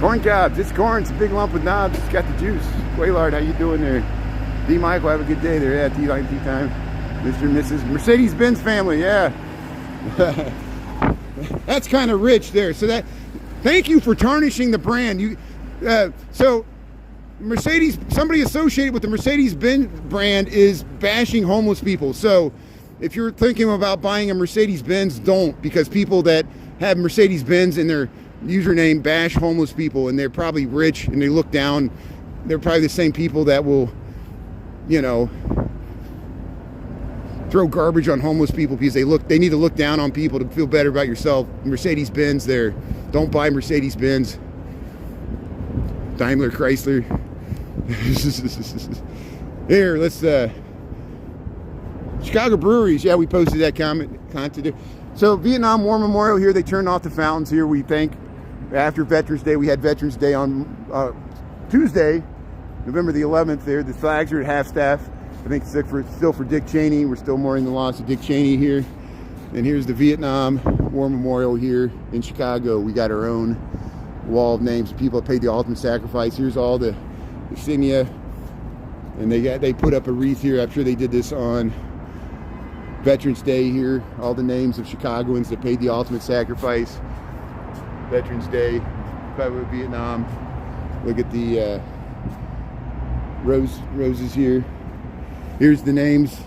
Corn cobs. It's corn. It's a big lump with knobs. It's got the juice. Waylard, how you doing there? D. Michael, have a good day there. Yeah, T-Line Tea Time. Mr. and Mrs. Mercedes-Benz family, yeah. That's kind of rich there. So thank you for tarnishing the brand. So Mercedes, somebody associated with the Mercedes-Benz brand is bashing homeless people. So if you're thinking about buying a Mercedes-Benz, don't, because people that have Mercedes-Benz in their username bash homeless people, and they're probably rich and they look down. They're probably the same people that will, throw garbage on homeless people because they need to look down on people to feel better about yourself. Mercedes-Benz there. Don't buy Mercedes-Benz. Daimler, Chrysler. Here, let's Chicago breweries. Yeah, we posted that content. So Vietnam War Memorial here, they turned off the fountains here. We thank, after Veterans Day, we had Veterans Day on Tuesday, November the 11th there. The flags are at half-staff. I think it's still for Dick Cheney. We're still mourning the loss of Dick Cheney here. And here's the Vietnam War Memorial here in Chicago. We got our own wall of names of people that paid the ultimate sacrifice. Here's all the insignia. And they put up a wreath here. I'm sure they did this on Veterans Day here. All the names of Chicagoans that paid the ultimate sacrifice. Veterans Day, Vietnam. Look at the roses here. Here's the names.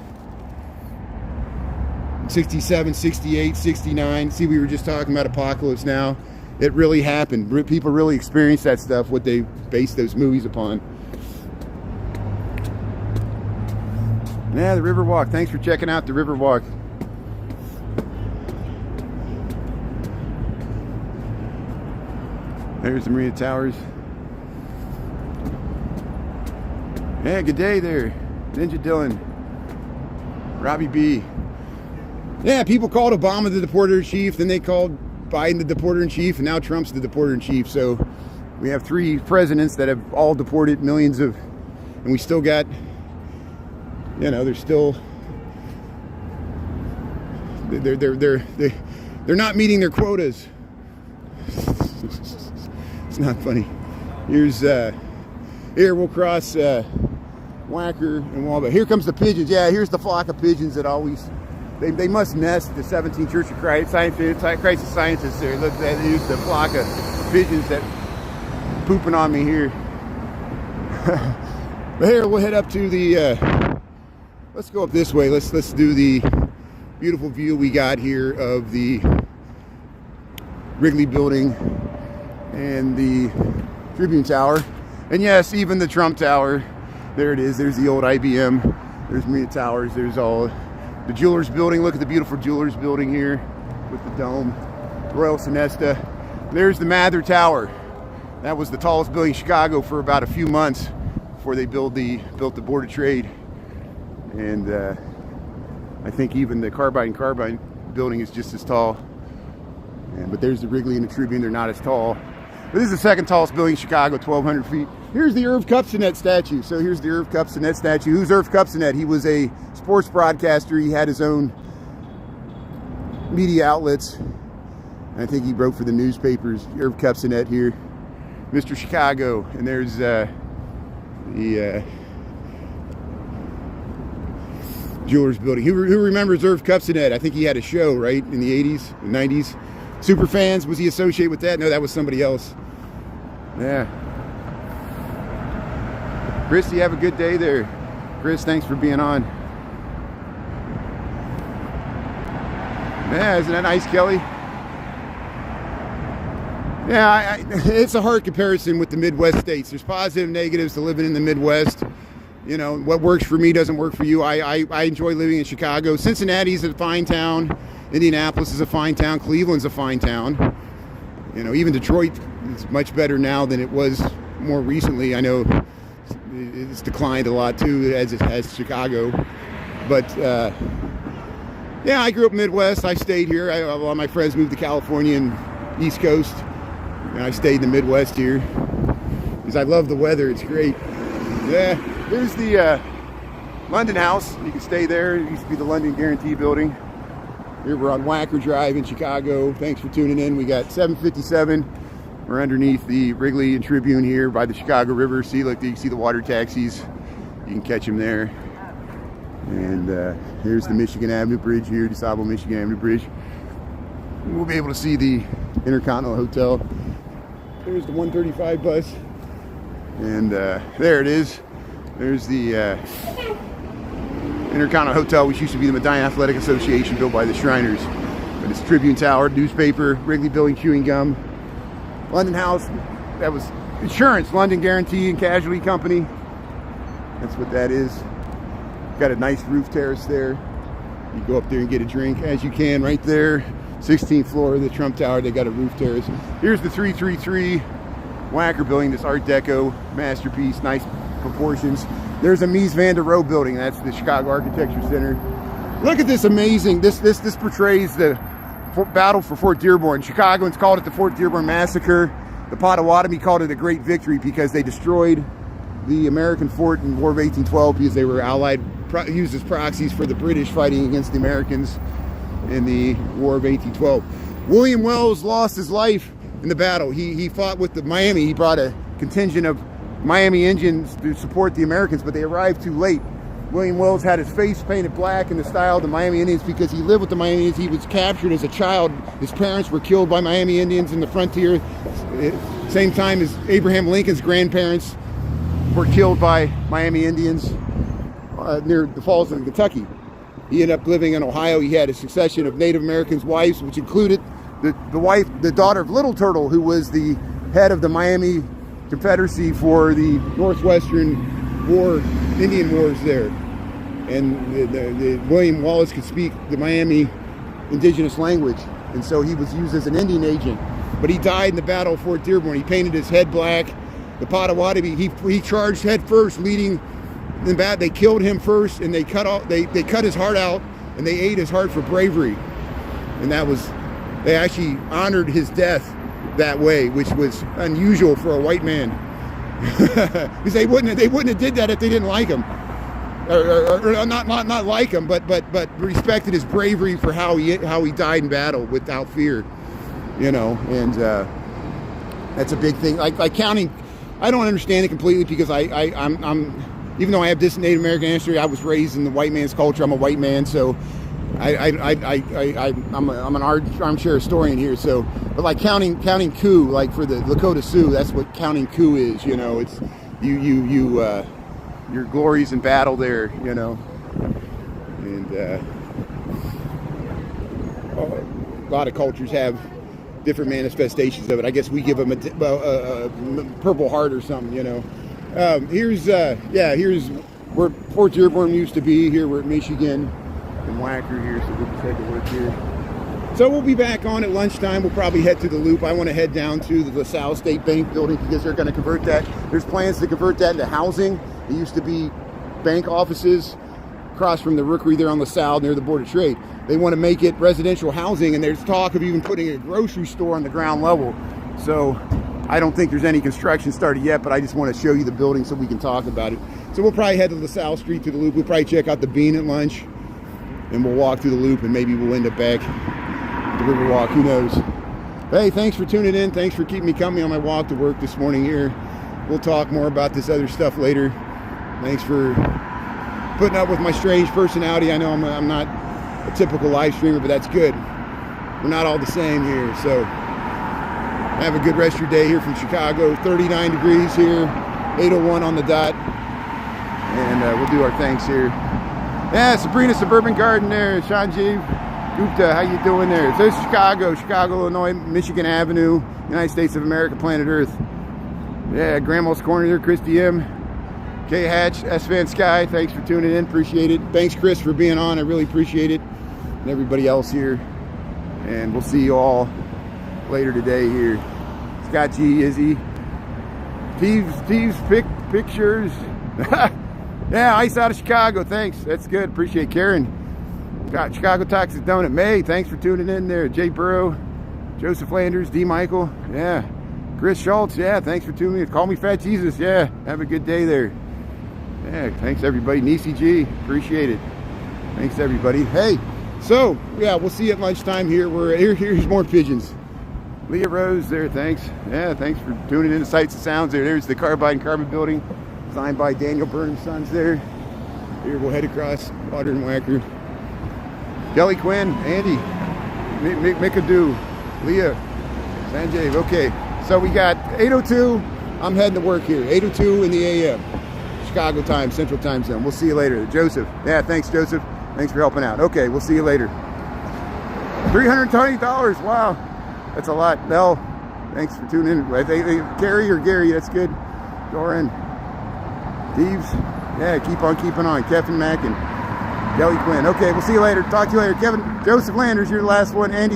67, 68, 69. See, we were just talking about Apocalypse Now. It really happened. People really experienced that stuff, what they based those movies upon. Yeah, the Riverwalk. Thanks for checking out the Riverwalk. There's the Marina Towers. Yeah, good day there. Ninja Dylan. Robbie B. Yeah, people called Obama the deporter-in-chief, then they called Biden the deporter-in-chief, and now Trump's the deporter-in-chief. So we have 3 presidents that have all deported millions of, and we still got, they're still, they're not meeting their quotas. It's not funny. Here we'll cross Wacker and Walnut. Here comes the pigeons. Yeah, here's the flock of pigeons that always, they must nest at the 17th Church of Christ, Christ of Scientists there. Look, there's the flock of pigeons that pooping on me here. But here, we'll head up to the, let's go up this way. Let's do the beautiful view we got here of the Wrigley Building and the Tribune Tower. And yes, even the Trump Tower. There it is. There's the old IBM. There's Marina Towers. There's all the Jewelers Building. Look at the beautiful Jewelers Building here with the dome. Royal Sonesta. There's the Mather Tower. That was the tallest building in Chicago for about a few months before they built the Board of Trade. And I think even the Carbine building is just as tall. But there's the Wrigley and the Tribune. They're not as tall. But this is the second tallest building in Chicago, 1,200 feet. Here's the Irv Kupcinet statue. So here's the Irv Kupcinet statue. Who's Irv Kupcinet? He was a sports broadcaster. He had his own media outlets. I think he wrote for the newspapers. Irv Kupcinet here, Mr. Chicago, and there's the Jewelers Building. Who remembers Irv Kupcinet? I think he had a show, right, in the 80s, 90s. Super fans, was he associated with that? No, that was somebody else. Yeah. Chris, you have a good day there. Chris, thanks for being on. Yeah, isn't that nice, Kelly? Yeah, it's a hard comparison with the Midwest states. There's positive and negatives to living in the Midwest. You know, what works for me doesn't work for you. I enjoy living in Chicago. Cincinnati's a fine town. Indianapolis is a fine town. Cleveland's a fine town. You know, even Detroit is much better now than it was more recently. I know it's declined a lot too, as it has Chicago. But yeah, I grew up Midwest. I stayed here. A lot of my friends moved to California and East Coast, and I stayed in the Midwest here because I love the weather. It's great. Yeah, here's the London House. You can stay there. It used to be the London Guarantee Building. Here we're on Wacker Drive in Chicago. Thanks for tuning in. We got 757. We're underneath the Wrigley and Tribune here by the Chicago River. See, look, you can see the water taxis. You can catch them there. And here's the Michigan Avenue Bridge here, DeSable Michigan Avenue Bridge. We'll be able to see the Intercontinental Hotel. There's the 135 bus. And there it is. There's the Intercontinental Hotel, which used to be the Medina Athletic Association, built by the Shriners. But it's Tribune Tower, newspaper, Wrigley Building, chewing gum. London House, that was insurance, London Guarantee and Casualty Company. That's what that is. Got a nice roof terrace there. You go up there and get a drink as you can right there. 16th floor of the Trump Tower, they got a roof terrace. Here's the 333 Wacker Building, this Art Deco masterpiece, nice proportions. There's a Mies van der Rohe building, that's the Chicago Architecture Center. Look at this amazing, this portrays the battle for Fort Dearborn. Chicagoans called it the Fort Dearborn Massacre. The Potawatomi called it a great victory because they destroyed the American fort in War of 1812 because they were allied, used as proxies for the British fighting against the Americans in the War of 1812. William Wells lost his life in the battle. He fought with the Miami. He brought a contingent of Miami Indians to support the Americans, but they arrived too late. William Wells had his face painted black in the style of the Miami Indians because he lived with the Miami Indians. He was captured as a child. His parents were killed by Miami Indians in the frontier. Same time as Abraham Lincoln's grandparents were killed by Miami Indians near the Falls of Kentucky. He ended up living in Ohio. He had a succession of Native Americans' wives, which included the daughter of Little Turtle, who was the head of the Miami Confederacy for the Northwestern War, Indian Wars there. And the William Wallace could speak the Miami indigenous language, and so he was used as an Indian agent. But he died in the Battle of Fort Dearborn. He painted his head black. The Potawatomi, he charged head first, leading in battle. They killed him first, and they cut his heart out, and they ate his heart for bravery. And they actually honored his death that way, which was unusual for a white man. Because they wouldn't have did that if they didn't like him, or not like him, but respected his bravery for how he died in battle without fear, you know. And that's a big thing. Like counting, I don't understand it completely because I'm even though I have this Native American ancestry, I was raised in the white man's culture. I'm a white man, so I'm an armchair historian here. So, but like counting coup, like for the Lakota Sioux, that's what counting coup is. You know, it's your glories in battle there. You know, and a lot of cultures have different manifestations of it. I guess we give them a Purple Heart or something. You know. Here's where Fort Dearborn used to be. Here we're at Michigan and Wacker here, so we'll just take a look here. So we'll be back on at lunchtime. We'll probably head to the Loop. I want to head down to the LaSalle State Bank building because they're going to convert that. There's plans to convert that into housing. It used to be bank offices across from the Rookery there on LaSalle near the Board of Trade. They want to make it residential housing, and there's talk of even putting a grocery store on the ground level. So I don't think there's any construction started yet, but I just want to show you the building so we can talk about it. So we'll probably head to LaSalle Street to the Loop. We'll probably check out the Bean at lunch, and we'll walk through the Loop, and maybe we'll end up back the Riverwalk, who knows. Hey, thanks for tuning in. Thanks for keeping me company on my walk to work this morning here. We'll talk more about this other stuff later. Thanks for putting up with my strange personality. I know I'm not a typical live streamer, but that's good. We're not all the same here, so have a good rest of your day here from Chicago. 39 degrees here, 8:01 on the dot, and we'll do our thanks here. Yeah, Sabrina Suburban Garden there, Sanjeev Gupta, how you doing there? It says Chicago, Illinois, Michigan Avenue, United States of America, planet Earth. Yeah, Grandma's Corner there, Christy M. K Hatch, S Van Sky, thanks for tuning in, appreciate it. Thanks, Chris, for being on, I really appreciate it. And everybody else here. And we'll see you all later today here. Scott G, Izzy. Steve's pictures. Yeah, ice out of Chicago, thanks. That's good, appreciate Karen. Got Chicago Toxic Donut. May, thanks for tuning in there. Jay Burrow, Joseph Landers, D. Michael, yeah. Chris Schultz, yeah, thanks for tuning in. Call me Fat Jesus, yeah. Have a good day there. Yeah, thanks everybody. Nisi G, appreciate it. Thanks everybody. Hey, so yeah, we'll see you at lunchtime here. Here's more pigeons. Leah Rose there, thanks. Yeah, thanks for tuning in to Sights and Sounds there. There's the Carbide and Carbon building, signed by Daniel Burnham Sons there. Here we'll head across Water and Wacker. Kelly Quinn, Andy, Mikadu, Leah, Sanjay. Okay, so we got 8:02. I'm heading to work here. 8:02 in the a.m. Chicago time, Central Time Zone. We'll see you later. Joseph. Yeah, thanks, Joseph. Thanks for helping out. Okay, we'll see you later. $320. Wow, that's a lot. Mel, thanks for tuning in. I think Carrie or Gary, that's good. Doran, Steve's. Yeah, keep on keeping on. Kevin Mack and Kelly Quinn. Okay, we'll see you later. Talk to you later. Kevin, Joseph Landers, you're the last one. Andy.